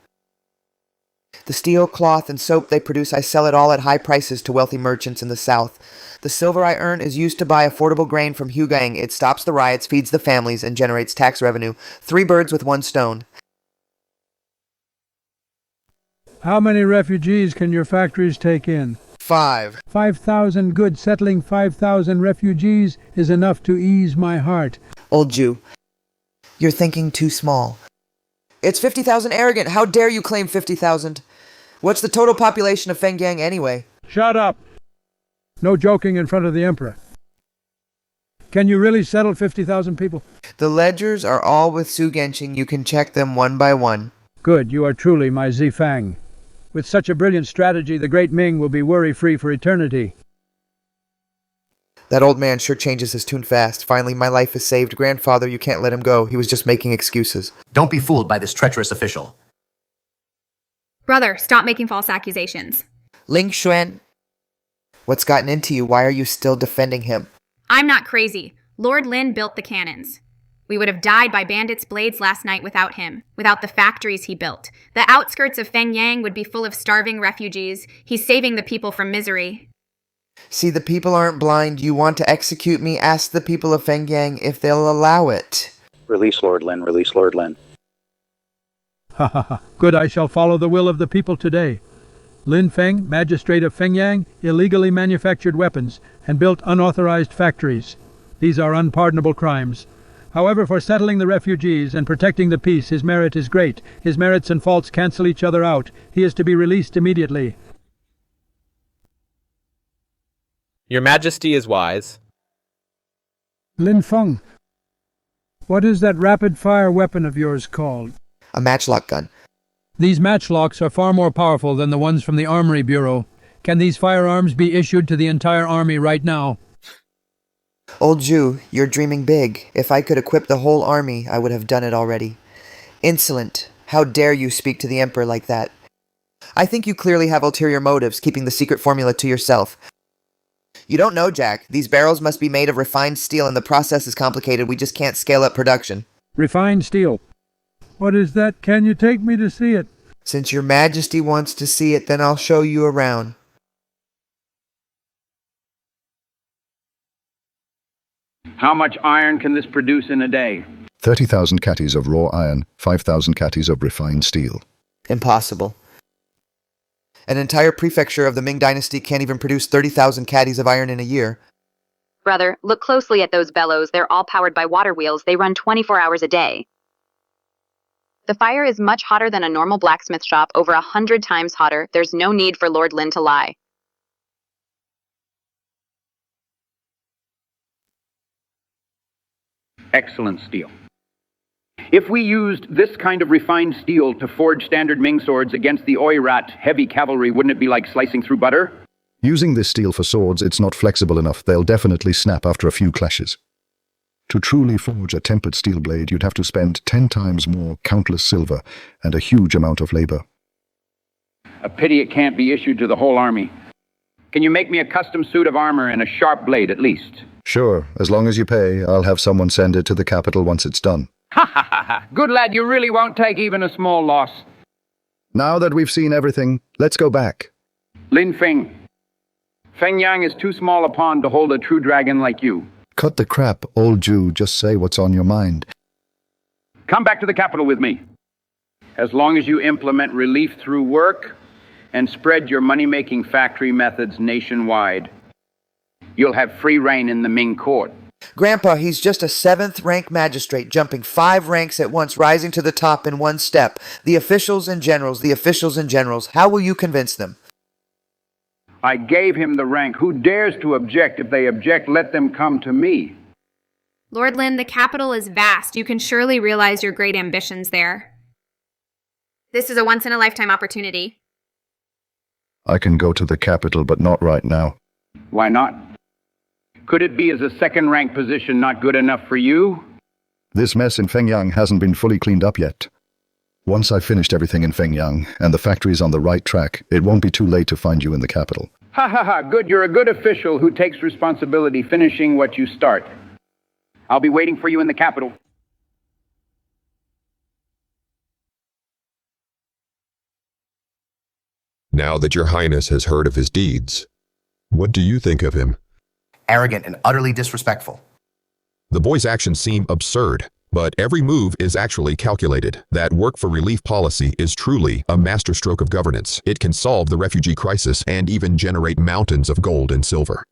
The steel, cloth, and soap they produce, I sell it all at high prices to wealthy merchants in the south. The silver I earn is used to buy affordable grain from Hugang. It stops the riots, feeds the families, and generates tax revenue. 3 birds with 1 stone. How many refugees can your factories take in? 5. 5,000 good. Settling 5,000 refugees is enough to ease my heart. Old Jew, you're thinking too small. It's 50,000 arrogant. How dare you claim 50,000? What's the total population of Fengyang anyway? Shut up! No joking in front of the Emperor. Can you really settle 50,000 people? The ledgers are all with Su Genshing. You can check them one by one. Good, you are truly my Zifang. With such a brilliant strategy, the Great Ming will be worry-free for eternity. That old man sure changes his tune fast. Finally, my life is saved. Grandfather, you can't let him go. He was just making excuses. Don't be fooled by this treacherous official. Brother, stop making false accusations. Ling Xuan, what's gotten into you? Why are you still defending him? I'm not crazy. Lord Lin built the cannons. We would have died by bandits' blades last night without him, without the factories he built. The outskirts of Fengyang would be full of starving refugees. He's saving the people from misery. See, the people aren't blind. You want to execute me? Ask the people of Fengyang if they'll allow it. Release Lord Lin, release Lord Lin. Ha ha ha. Good, I shall follow the will of the people today. Lin Feng, magistrate of Fengyang, illegally manufactured weapons and built unauthorized factories. These are unpardonable crimes. However, for settling the refugees and protecting the peace, his merit is great. His merits and faults cancel each other out. He is to be released immediately. Your Majesty is wise. Lin Feng, what is that rapid-fire weapon of yours called? A matchlock gun. These matchlocks are far more powerful than the ones from the Armory Bureau. Can these firearms be issued to the entire army right now? Old Jew, you're dreaming big. If I could equip the whole army, I would have done it already. Insolent. How dare you speak to the Emperor like that? I think you clearly have ulterior motives, keeping the secret formula to yourself. You don't know, Jack. These barrels must be made of refined steel and the process is complicated. We just can't scale up production. Refined steel. What is that? Can you take me to see it? Since your majesty wants to see it, then I'll show you around. How much iron can this produce in a day? 30,000 catties of raw iron, 5,000 catties of refined steel. Impossible. An entire prefecture of the Ming Dynasty can't even produce 30,000 catties of iron in a year. Brother, look closely at those bellows. They're all powered by water wheels. They run 24 hours a day. The fire is much hotter than a normal blacksmith shop, over 100 times hotter. There's no need for Lord Lin to lie. Excellent steel. If we used this kind of refined steel to forge standard Ming swords against the Oirat heavy cavalry, wouldn't it be like slicing through butter? Using this steel for swords, it's not flexible enough. They'll definitely snap after a few clashes. To truly forge a tempered steel blade, you'd have to spend 10 times more countless silver and a huge amount of labor. A pity it can't be issued to the whole army. Can you make me a custom suit of armor and a sharp blade at least? Sure, as long as you pay, I'll have someone send it to the capital once it's done. Ha ha ha ha! Good lad, you really won't take even a small loss. Now that we've seen everything, let's go back. Lin Feng. Feng Yang is too small a pond to hold a true dragon like you. Cut the crap, old Jew. Just say what's on your mind. Come back to the capital with me. As long as you implement relief through work and spread your money-making factory methods nationwide, you'll have free reign in the Ming court. Grandpa, he's just a 7th rank magistrate, jumping 5 ranks at once, rising to the top in one step. The officials and generals, the officials and generals. How will you convince them? I gave him the rank. Who dares to object? If they object, let them come to me. Lord Lin, the capital is vast. You can surely realize your great ambitions there. This is a once-in-a-lifetime opportunity. I can go to the capital, but not right now. Why not? Could it be as a 2nd rank position not good enough for you? This mess in Fengyang hasn't been fully cleaned up yet. Once I've finished everything in Fengyang and the factory's on the right track, it won't be too late to find you in the capital. Ha ha ha, good. You're a good official who takes responsibility finishing what you start. I'll be waiting for you in the capital. Now that your highness has heard of his deeds, what do you think of him? Arrogant and utterly disrespectful. The boy's actions seem absurd, but every move is actually calculated. That work for relief policy is truly a masterstroke of governance. It can solve the refugee crisis and even generate mountains of gold and silver.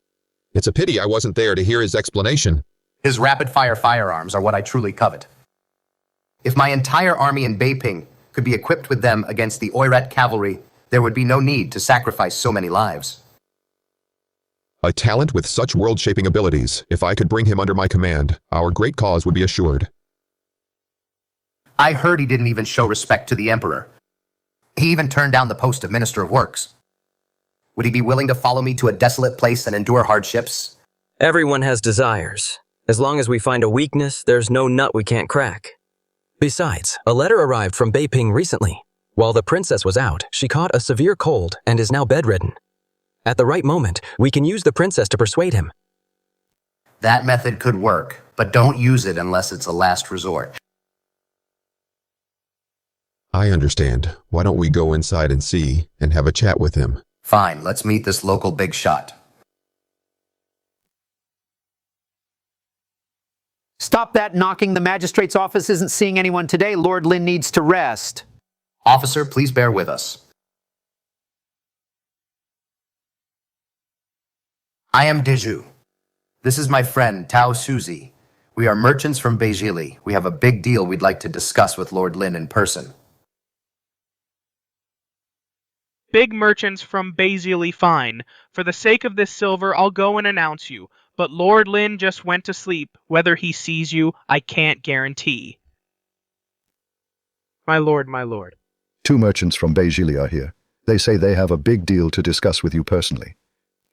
It's a pity I wasn't there to hear his explanation. His rapid-fire firearms are what I truly covet. If my entire army in Beiping could be equipped with them against the Oirat cavalry, there would be no need to sacrifice so many lives. A talent with such world-shaping abilities, if I could bring him under my command, our great cause would be assured. I heard he didn't even show respect to the emperor. He even turned down the post of Minister of Works. Would he be willing to follow me to a desolate place and endure hardships? Everyone has desires. As long as we find a weakness, there's no nut we can't crack. Besides, a letter arrived from Beiping recently. While the princess was out, she caught a severe cold and is now bedridden. At the right moment, we can use the princess to persuade him. That method could work, but don't use it unless it's a last resort. I understand. Why don't we go inside and see, and have a chat with him? Fine, let's meet this local big shot. Stop that knocking. The magistrate's office isn't seeing anyone today. Lord Lin needs to rest. Officer, please bear with us. I am Deju. This is my friend, Tao Suzy. We are merchants from Beijili. We have a big deal we'd like to discuss with Lord Lin in person. Big merchants from Beijili fine. For the sake of this silver, I'll go and announce you. But Lord Lin just went to sleep. Whether he sees you, I can't guarantee. My lord, my lord. 2 merchants from Beijili are here. They say they have a big deal to discuss with you personally.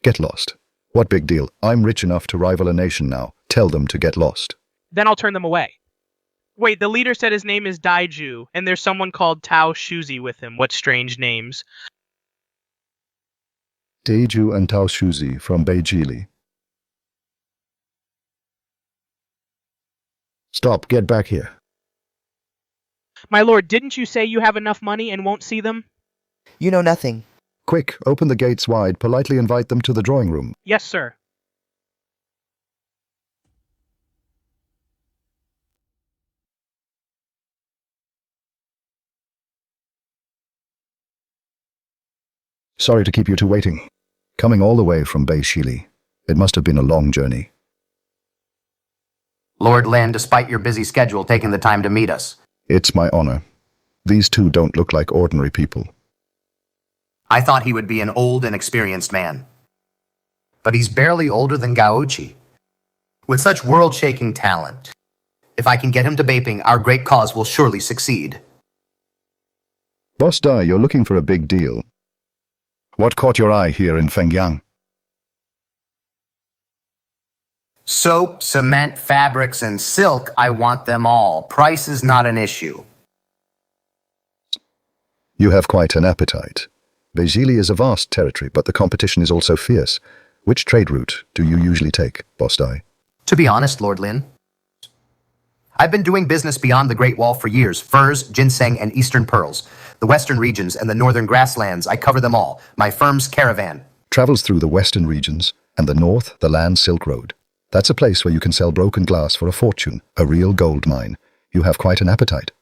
Get lost. What big deal? I'm rich enough to rival a nation now. Tell them to get lost. Then I'll turn them away. Wait, the leader said his name is Daiju, and there's someone called Tao Shuzi with him. What strange names. Daiju and Tao Shuzi from Beijili. Stop, get back here. My lord, didn't you say you have enough money and won't see them? You know nothing. Quick, open the gates wide, politely invite them to the drawing room. Yes, sir. Sorry to keep you two waiting. Coming all the way from Bay Shili. It must have been a long journey. Lord Lin, despite your busy schedule, taking the time to meet us. It's my honor. These two don't look like ordinary people. I thought he would be an old and experienced man. But he's barely older than Gaochi. With such world-shaking talent, if I can get him to Beiping, our great cause will surely succeed. Boss Dai, you're looking for a big deal. What caught your eye here in Fengyang? Soap, cement, fabrics, and silk, I want them all. Price is not an issue. You have quite an appetite. Beijili is a vast territory, but the competition is also fierce. Which trade route do you usually take, Boss Dai? To be honest, Lord Lin, I've been doing business beyond the Great Wall for years. Furs, ginseng, and eastern pearls. The western regions and the northern grasslands, I cover them all. My firm's caravan travels through the western regions and the north, the Land Silk Road. That's a place where you can sell broken glass for a fortune, a real gold mine. You have quite an appetite.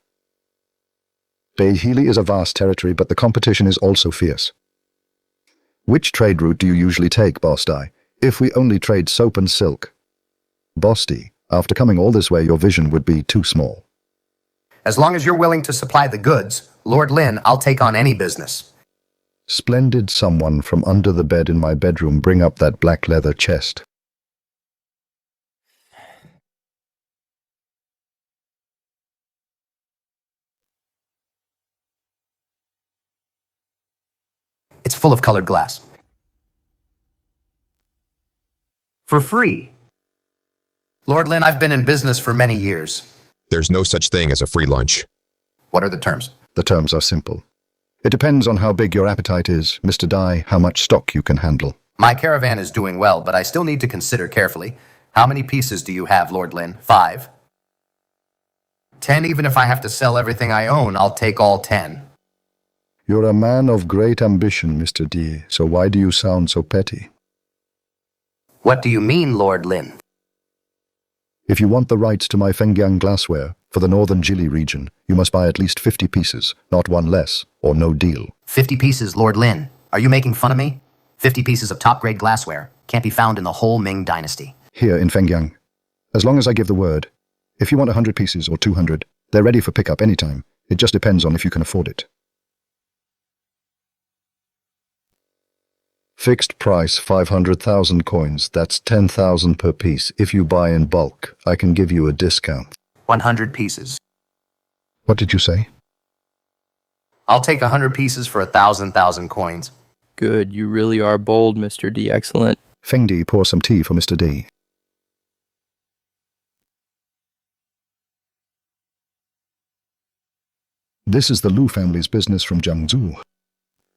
Beihili is a vast territory, but the competition is also fierce. Which trade route do you usually take, Boss Dai? If we only trade soap and silk. Boss D, after coming all this way, your vision would be too small. As long as you're willing to supply the goods, Lord Lin, I'll take on any business. Splendid someone from under the bed in my bedroom, bring up that black leather chest. It's full of colored glass. For free. Lord Lin, I've been in business for many years. There's no such thing as a free lunch. What are the terms? The terms are simple. It depends on how big your appetite is, Mr. Dai, how much stock you can handle. My caravan is doing well, but I still need to consider carefully. How many pieces do you have, Lord Lin? 5? 10, even if I have to sell everything I own, I'll take all 10. You're a man of great ambition, Mr. D, so why do you sound so petty? What do you mean, Lord Lin? If you want the rights to my Fengyang glassware for the northern Jili region, you must buy at least 50 pieces, not one less, or no deal. 50 pieces, Lord Lin. Are you making fun of me? 50 pieces of top-grade glassware can't be found in the whole Ming dynasty. Here in Fengyang. As long as I give the word. If you want 100 pieces or 200, they're ready for pickup anytime. It just depends on if you can afford it. Fixed price, 500,000 coins. That's 10,000 per piece. If you buy in bulk, I can give you a discount. 100 pieces. What did you say? I'll take 100 pieces for 1,000 coins. Good, you really are bold, Mr. D. Excellent. Feng Di, pour some tea for Mr. D. This is the Lu family's business from Jiangsu.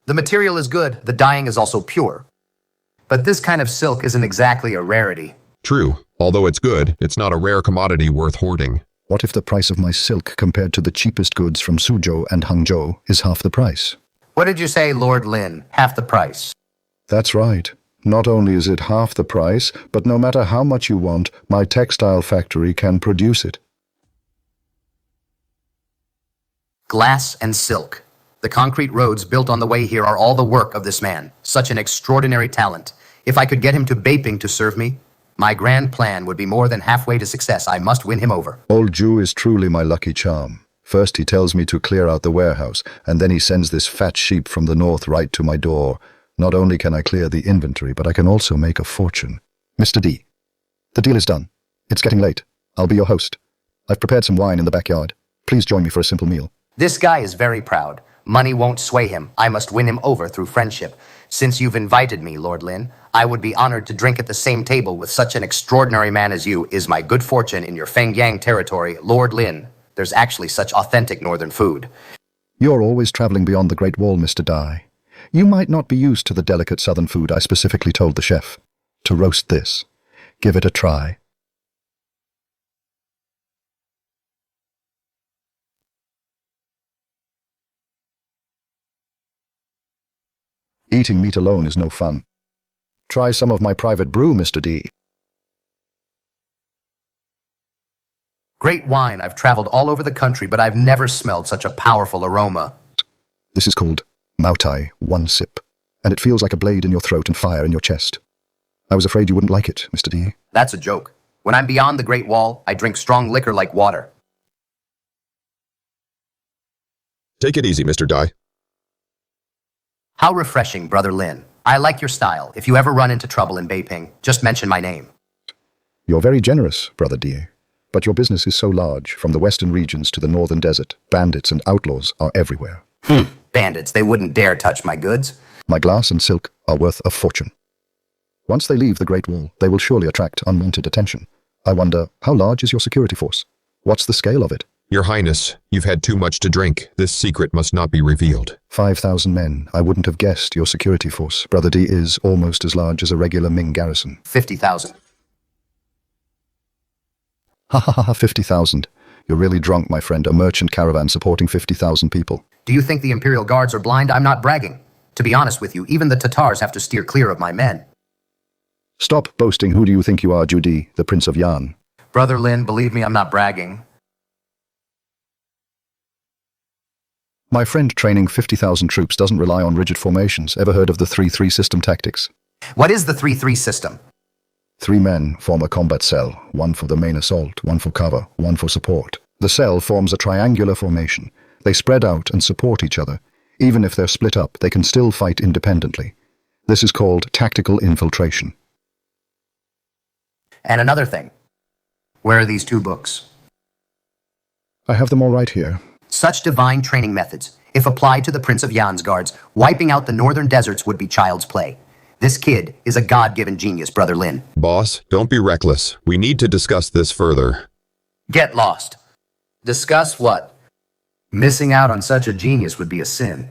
The material is good, the dyeing is also pure. But this kind of silk isn't exactly a rarity. True. Although it's good, it's not a rare commodity worth hoarding. What if the price of my silk compared to the cheapest goods from Suzhou and Hangzhou is half the price? What did you say, Lord Lin? Half the price? That's right. Not only is it half the price, but no matter how much you want, my textile factory can produce it. Glass and silk. The concrete roads built on the way here are all the work of this man. Such an extraordinary talent. If I could get him to Beiping to serve me, my grand plan would be more than halfway to success. I must win him over. Old Jew is truly my lucky charm. First he tells me to clear out the warehouse, and then he sends this fat sheep from the north right to my door. Not only can I clear the inventory, but I can also make a fortune. Mr. D, the deal is done. It's getting late. I'll be your host. I've prepared some wine in the backyard. Please join me for a simple meal. This guy is very proud. Money won't sway him. I must win him over through friendship. Since you've invited me, Lord Lin, I would be honored to drink at the same table with such an extraordinary man as you. Is my good fortune in your Fengyang territory, Lord Lin. There's actually such authentic northern food. You're always traveling beyond the Great Wall, Mr. Dai. You might not be used to the delicate southern food. I specifically told the chef to roast this. Give it a try. Eating meat alone is no fun. Try some of my private brew, Mr. D. Great wine. I've traveled all over the country, but I've never smelled such a powerful aroma. This is called Mautai, one sip, and it feels like a blade in your throat and fire in your chest. I was afraid you wouldn't like it, Mr. D. That's a joke. When I'm beyond the Great Wall, I drink strong liquor like water. Take it easy, Mr. Dye. How refreshing, Brother Lin. I like your style. If you ever run into trouble in Beiping, just mention my name. You're very generous, Brother D. But your business is so large, from the western regions to the northern desert, bandits and outlaws are everywhere. Bandits, they wouldn't dare touch my goods. My glass and silk are worth a fortune. Once they leave the Great Wall, they will surely attract unwanted attention. I wonder, how large is your security force? What's the scale of it? Your Highness, you've had too much to drink. This secret must not be revealed. 5,000 men. I wouldn't have guessed your security force. Brother D is almost as large as a regular Ming garrison. 50,000. Ha ha ha, 50,000. You're really drunk, my friend. A merchant caravan supporting 50,000 people. Do you think the Imperial Guards are blind? I'm not bragging. To be honest with you, even the Tatars have to steer clear of my men. Stop boasting. Who do you think you are, Judy, the Prince of Yan? Brother Lin, believe me, I'm not bragging. My friend training 50,000 troops doesn't rely on rigid formations. Ever heard of the 3-3 system tactics? What is the 3-3 system? 3 men form a combat cell, one for the main assault, one for cover, one for support. The cell forms a triangular formation. They spread out and support each other. Even if they're split up, they can still fight independently. This is called tactical infiltration. And another thing. Where are these 2 books? I have them all right here. Such divine training methods, if applied to the Prince of Yan's guards, wiping out the northern deserts would be child's play. This kid is a God-given genius, Brother Lin. Boss, don't be reckless. We need to discuss this further. Get lost. Discuss what? Missing out on such a genius would be a sin.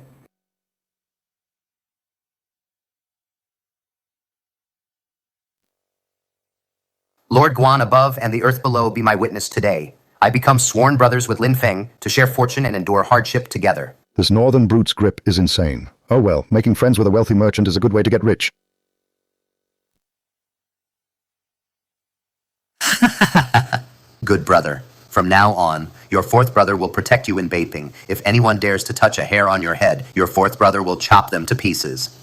Lord Guan above and the earth below be my witness today. I become sworn brothers with Lin Feng to share fortune and endure hardship together. This northern brute's grip is insane. Oh well, making friends with a wealthy merchant is a good way to get rich. Good brother. From now on, your 4th brother will protect you in Beiping. If anyone dares to touch a hair on your head, your 4th brother will chop them to pieces.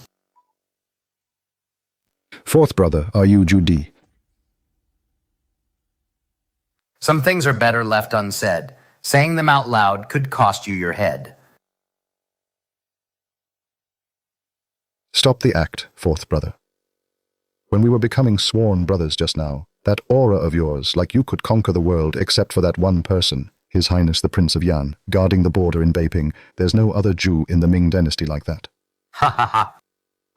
4th brother, are you Judy? Some things are better left unsaid. Saying them out loud could cost you your head. Stop the act, 4th brother. When we were becoming sworn brothers just now, that aura of yours, like you could conquer the world except for that one person, His Highness the Prince of Yan, guarding the border in Beiping. There's no other Jew in the Ming dynasty like that. Ha ha ha.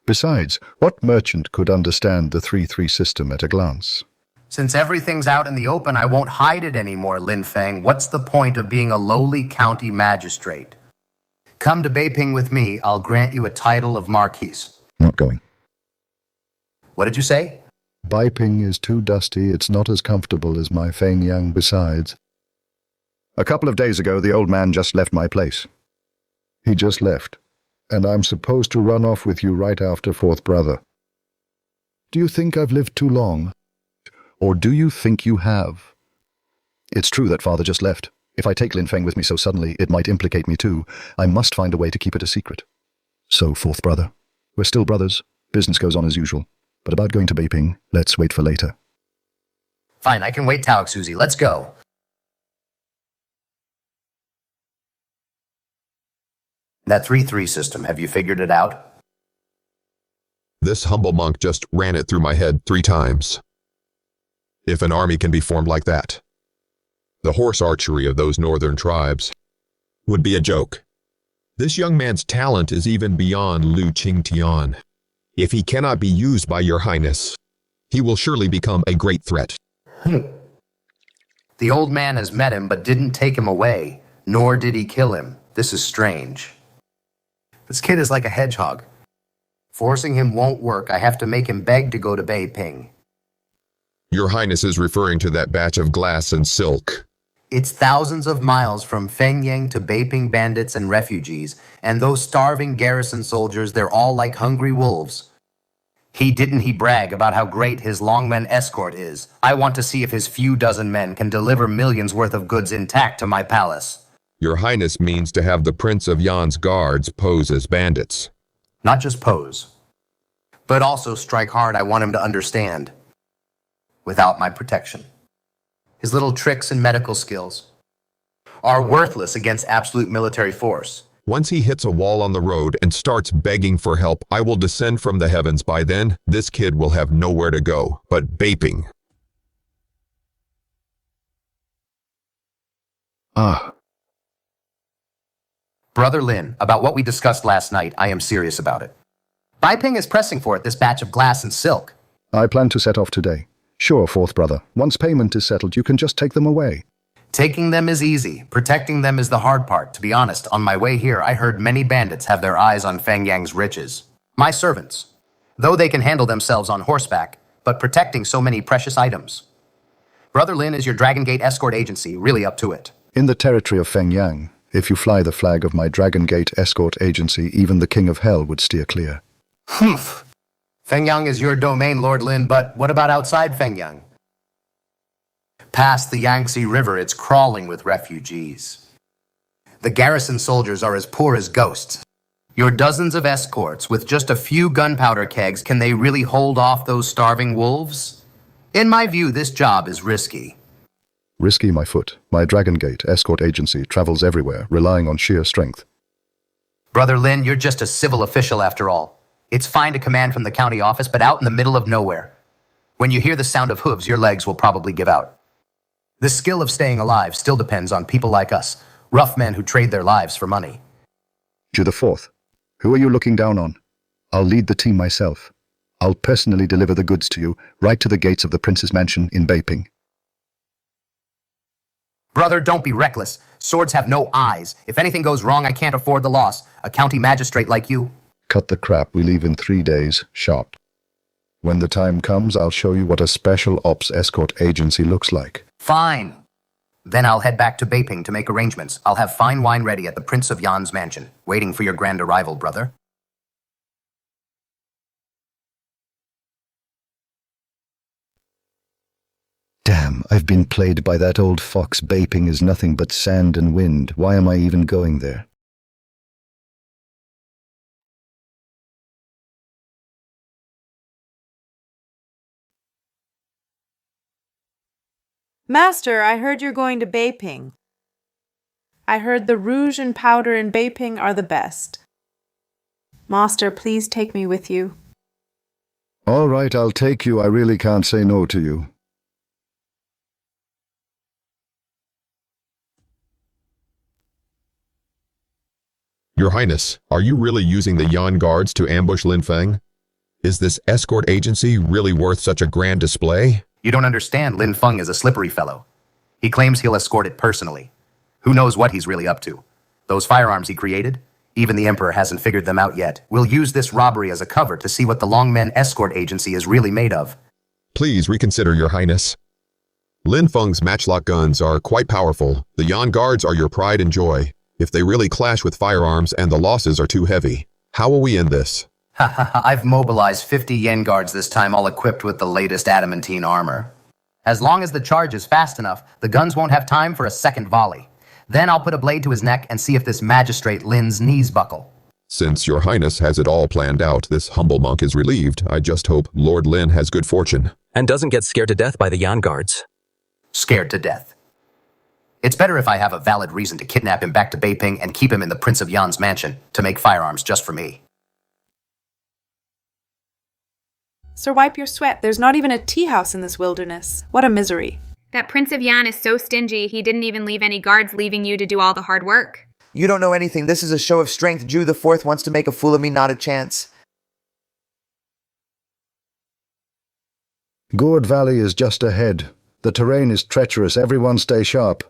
Besides, what merchant could understand the 3-3 system at a glance? Since everything's out in the open, I won't hide it anymore, Lin Feng. What's the point of being a lowly county magistrate? Come to Beiping with me, I'll grant you a title of Marquis. Not going. What did you say? Beiping is too dusty. It's not as comfortable as my Fengyang besides. A couple of days ago, the old man just left my place. He just left. And I'm supposed to run off with you right after 4th brother. Do you think I've lived too long? Or do you think you have? It's true that father just left. If I take Lin Feng with me so suddenly, it might implicate me too. I must find a way to keep it a secret. So, 4th brother, we're still brothers. Business goes on as usual. But about going to Beiping, let's wait for later. Fine, I can wait, Taox Suzy. Let's go. That 3-3 system, have you figured it out? This humble monk just ran it through my head 3 times. If an army can be formed like that, the horse archery of those northern tribes would be a joke. This young man's talent is even beyond Lu Qingtian. If he cannot be used by your highness, he will surely become a great threat. The old man has met him but didn't take him away, nor did he kill him. This is strange. This kid is like a hedgehog. Forcing him won't work. I have to make him beg to go to Beiping. Your highness is referring to that batch of glass and silk. It's thousands of miles from Fengyang to Beiping bandits and refugees, and those starving garrison soldiers, they're all like hungry wolves. Didn't he brag about how great his longmen escort is? I want to see if his few dozen men can deliver millions worth of goods intact to my palace. Your Highness means to have the Prince of Yan's guards pose as bandits. Not just pose, but also strike hard. I want him to understand. Without my protection. His little tricks and medical skills are worthless against absolute military force. Once he hits a wall on the road and starts begging for help, I will descend from the heavens. By then, this kid will have nowhere to go but Beiping. Brother Lin, about what we discussed last night, I am serious about it. Beiping is pressing for it, this batch of glass and silk. I plan to set off today. Sure, fourth brother. Once payment is settled, you can just take them away. Taking them is easy. Protecting them is the hard part. To be honest, on my way here, I heard many bandits have their eyes on Fengyang's riches. My servants. Though they can handle themselves on horseback, but protecting so many precious items. Brother Lin, is your Dragon Gate escort agency really up to it? In the territory of Fengyang, if you fly the flag of my Dragon Gate escort agency, even the King of Hell would steer clear. Humph. Fengyang is your domain, Lord Lin, but what about outside Fengyang? Past the Yangtze River, it's crawling with refugees. The garrison soldiers are as poor as ghosts. Your dozens of escorts with just a few gunpowder kegs, can they really hold off those starving wolves? In my view, this job is risky. Risky, my foot. My Dragon Gate escort agency travels everywhere, relying on sheer strength. Brother Lin, you're just a civil official after all. It's fine to command from the county office, but out in the middle of nowhere. When you hear the sound of hooves, your legs will probably give out. The skill of staying alive still depends on people like us, rough men who trade their lives for money. Ju the Fourth, who are you looking down on? I'll lead the team myself. I'll personally deliver the goods to you, right to the gates of the prince's mansion in Beiping. Brother, don't be reckless. Swords have no eyes. If anything goes wrong, I can't afford the loss. A county magistrate like you. Cut the crap, we leave in 3 days, sharp. When the time comes, I'll show you what a special ops escort agency looks like. Fine. Then I'll head back to Beiping to make arrangements. I'll have fine wine ready at the Prince of Yan's mansion, waiting for your grand arrival, brother. Damn, I've been played by that old fox. Beiping is nothing but sand and wind. Why am I even going there? Master, I heard you're going to Beiping. I heard the rouge and powder in Beiping are the best. Master, please take me with you. All right, I'll take you. I really can't say no to you. Your Highness, are you really using the Yan guards to ambush Lin Feng? Is this escort agency really worth such a grand display? You don't understand, Lin Feng is a slippery fellow. He claims he'll escort it personally. Who knows what he's really up to? Those firearms he created? Even the Emperor hasn't figured them out yet. We'll use this robbery as a cover to see what the Longmen escort agency is really made of. Please reconsider, Your Highness. Lin Feng's matchlock guns are quite powerful. The Yan guards are your pride and joy. If they really clash with firearms and the losses are too heavy, how will we end this? I've mobilized 50 Yen guards this time, all equipped with the latest adamantine armor. As long as the charge is fast enough, the guns won't have time for a second volley. Then I'll put a blade to his neck and see if this magistrate Lin's knees buckle. Since Your Highness has it all planned out, this humble monk is relieved. I just hope Lord Lin has good fortune. And doesn't get scared to death by the Yan guards. Scared to death. It's better if I have a valid reason to kidnap him back to Beiping and keep him in the Prince of Yan's mansion to make firearms just for me. Sir, wipe your sweat. There's not even a tea house in this wilderness. What a misery. That Prince of Yan is so stingy, he didn't even leave any guards, leaving you to do all the hard work. You don't know anything. This is a show of strength. Ju the Fourth wants to make a fool of me, not a chance. Gourd Valley is just ahead. The terrain is treacherous. Everyone stay sharp.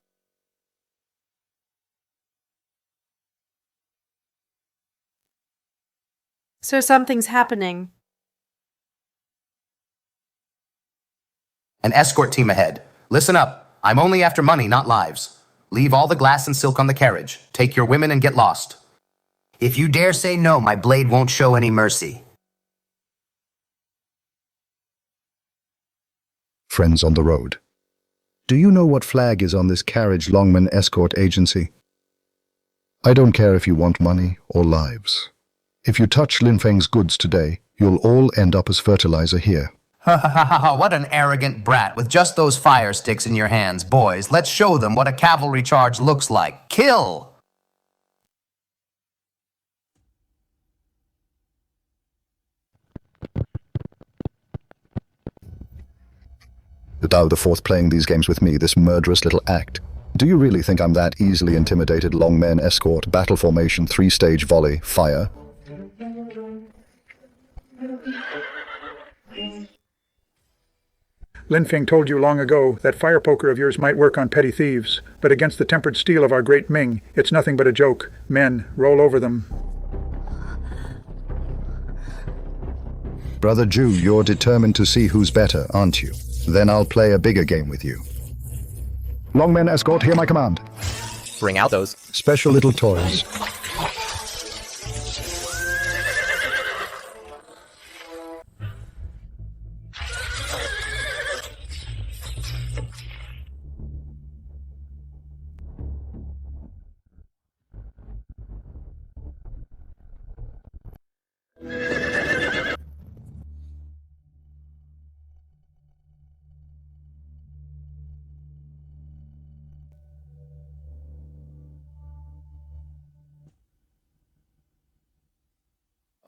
Sir, something's happening. An escort team ahead. Listen up. I'm only after money, not lives. Leave all the glass and silk on the carriage. Take your women and get lost. If you dare say no, my blade won't show any mercy. Friends on the road. Do you know what flag is on this carriage Longman Escort Agency? I don't care if you want money or lives. If you touch Lin Feng's goods today, you'll all end up as fertilizer here. Ha ha ha ha, what an arrogant brat with just those fire sticks in your hands. Boys, let's show them what a cavalry charge looks like. Kill! Thou the fourth playing these games with me, this murderous little act. Do you really think I'm that easily intimidated? Longmen Escort, battle formation, 3-stage volley, fire. Lin Feng told you long ago that fire poker of yours might work on petty thieves, but against the tempered steel of our great Ming, it's nothing but a joke. Men, roll over them. Brother Jew, you're determined to see who's better, aren't you? Then I'll play a bigger game with you. Longmen Escort, hear my command. Bring out those special little toys.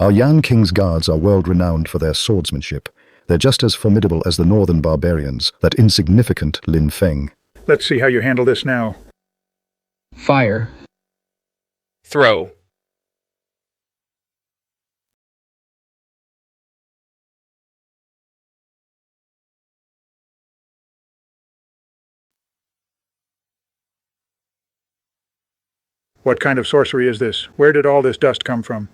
Our Yan King's guards are world-renowned for their swordsmanship. They're just as formidable as the northern barbarians, that insignificant Lin Feng. Let's see how you handle this now. Fire. Throw. What kind of sorcery is this? Where did all this dust come from?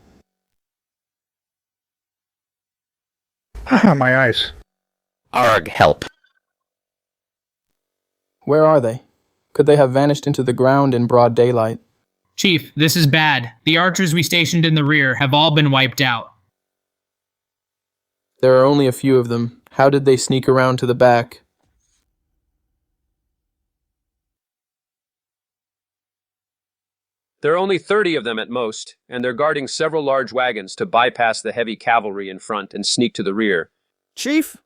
Ah, my eyes. Arg, help. Where are they? Could they have vanished into the ground in broad daylight? Chief, this is bad. The archers we stationed in the rear have all been wiped out. There are only a few of them. How did they sneak around to the back? There are only 30 of them at most, and they're guarding several large wagons to bypass the heavy cavalry in front and sneak to the rear. Chief,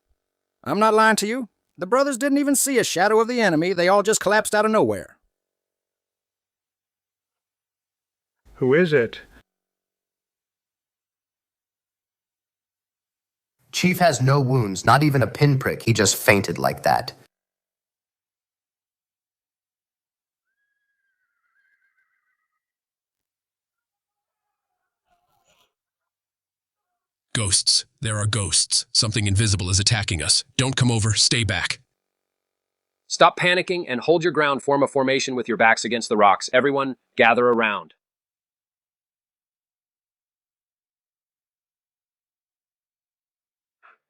I'm not lying to you. The brothers didn't even see a shadow of the enemy. They all just collapsed out of nowhere. Who is it? Chief has no wounds, not even a pinprick. He just fainted like that. Ghosts. There are ghosts. Something invisible is attacking us. Don't come over. Stay back. Stop panicking and hold your ground. Form a formation with your backs against the rocks. Everyone, gather around.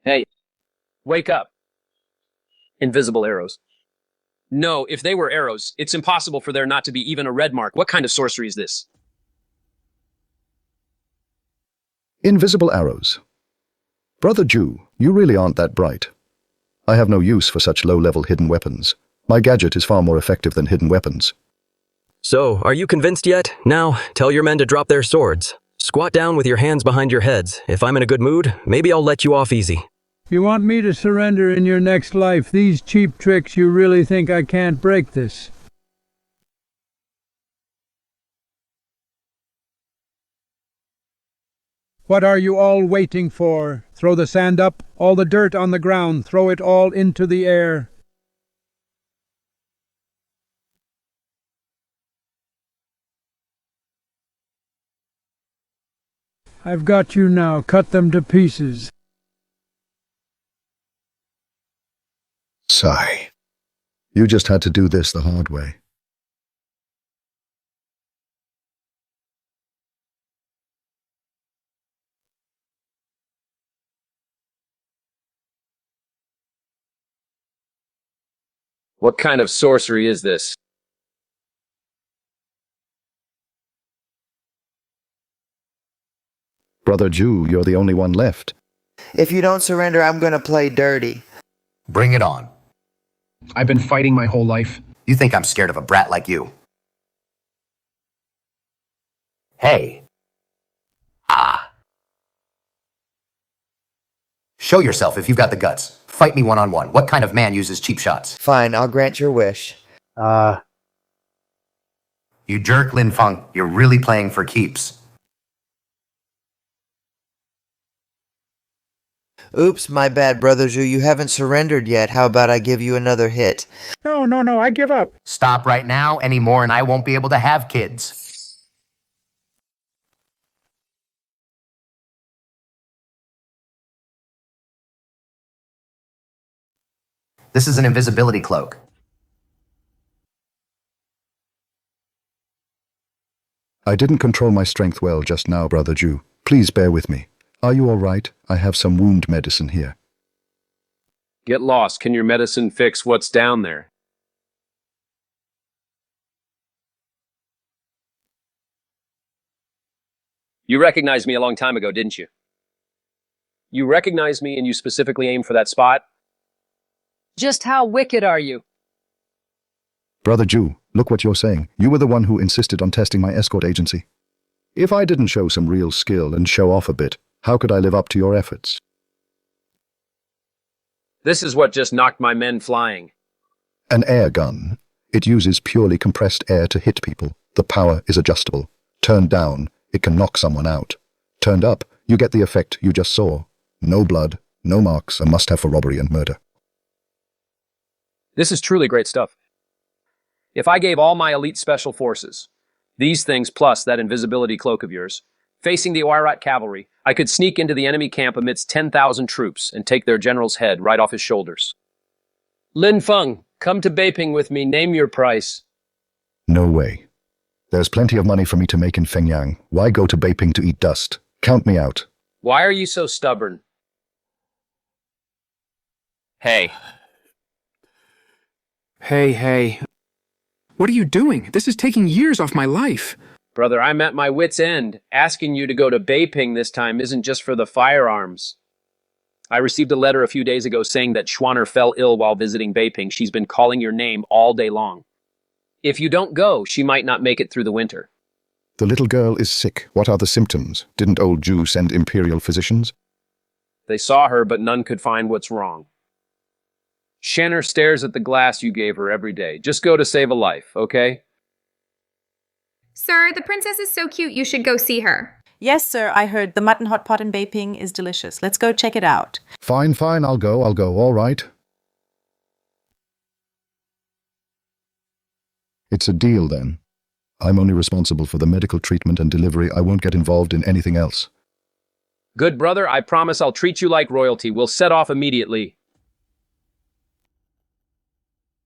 Hey, wake up. Invisible arrows. No, if they were arrows, it's impossible for there not to be even a red mark. What kind of sorcery is this? Invisible arrows. Brother Jew, you really aren't that bright. I have no use for such low-level hidden weapons. My gadget is far more effective than hidden weapons. So, are you convinced yet? Now, tell your men to drop their swords. Squat down with your hands behind your heads. If I'm in a good mood, maybe I'll let you off easy. You want me to surrender in your next life? These cheap tricks, you really think I can't break this? What are you all waiting for? Throw the sand up, all the dirt on the ground, throw it all into the air. I've got you now. Cut them to pieces. Sigh. You just had to do this the hard way. What kind of sorcery is this? Brother Jew, you're the only one left. If you don't surrender, I'm gonna play dirty. Bring it on. I've been fighting my whole life. You think I'm scared of a brat like you? Hey. Ah. Show yourself if you've got the guts. Fight me one-on-one. What kind of man uses cheap shots? Fine, I'll grant your wish. You jerk, Lin Feng. You're really playing for keeps. Oops, my bad, Brother Zhu. You haven't surrendered yet. How about I give you another hit? No, I give up. Stop right now, anymore, and I won't be able to have kids. This is an invisibility cloak. I didn't control my strength well just now, Brother Jew. Please bear with me. Are you all right? I have some wound medicine here. Get lost. Can your medicine fix what's down there? You recognized me a long time ago, didn't you? You recognized me and you specifically aimed for that spot? Just how wicked are you? Brother Jew, look what you're saying. You were the one who insisted on testing my escort agency. If I didn't show some real skill and show off a bit, how could I live up to your efforts? This is what just knocked my men flying. An air gun. It uses purely compressed air to hit people. The power is adjustable. Turned down, it can knock someone out. Turned up, you get the effect you just saw. No blood, no marks, a must-have for robbery and murder. This is truly great stuff. If I gave all my elite special forces, these things plus that invisibility cloak of yours, facing the Oirat cavalry, I could sneak into the enemy camp amidst 10,000 troops and take their general's head right off his shoulders. Lin Feng, come to Beiping with me. Name your price. No way. There's plenty of money for me to make in Fengyang. Why go to Beiping to eat dust? Count me out. Why are you so stubborn? Hey. Hey. What are you doing? This is taking years off my life. Brother, I'm at my wit's end. Asking you to go to Beiping this time isn't just for the firearms. I received a letter a few days ago saying that Schwanner fell ill while visiting Beiping. She's been calling your name all day long. If you don't go, she might not make it through the winter. The little girl is sick. What are the symptoms? Didn't old Jew send imperial physicians? They saw her, but none could find what's wrong. Shanner stares at the glass you gave her every day. Just go to save a life, okay? Sir, the princess is so cute, you should go see her. Yes, sir, I heard the mutton hot pot in Beiping is delicious. Let's go check it out. Fine, I'll go, all right. It's a deal, then. I'm only responsible for the medical treatment and delivery. I won't get involved in anything else. Good brother, I promise I'll treat you like royalty. We'll set off immediately.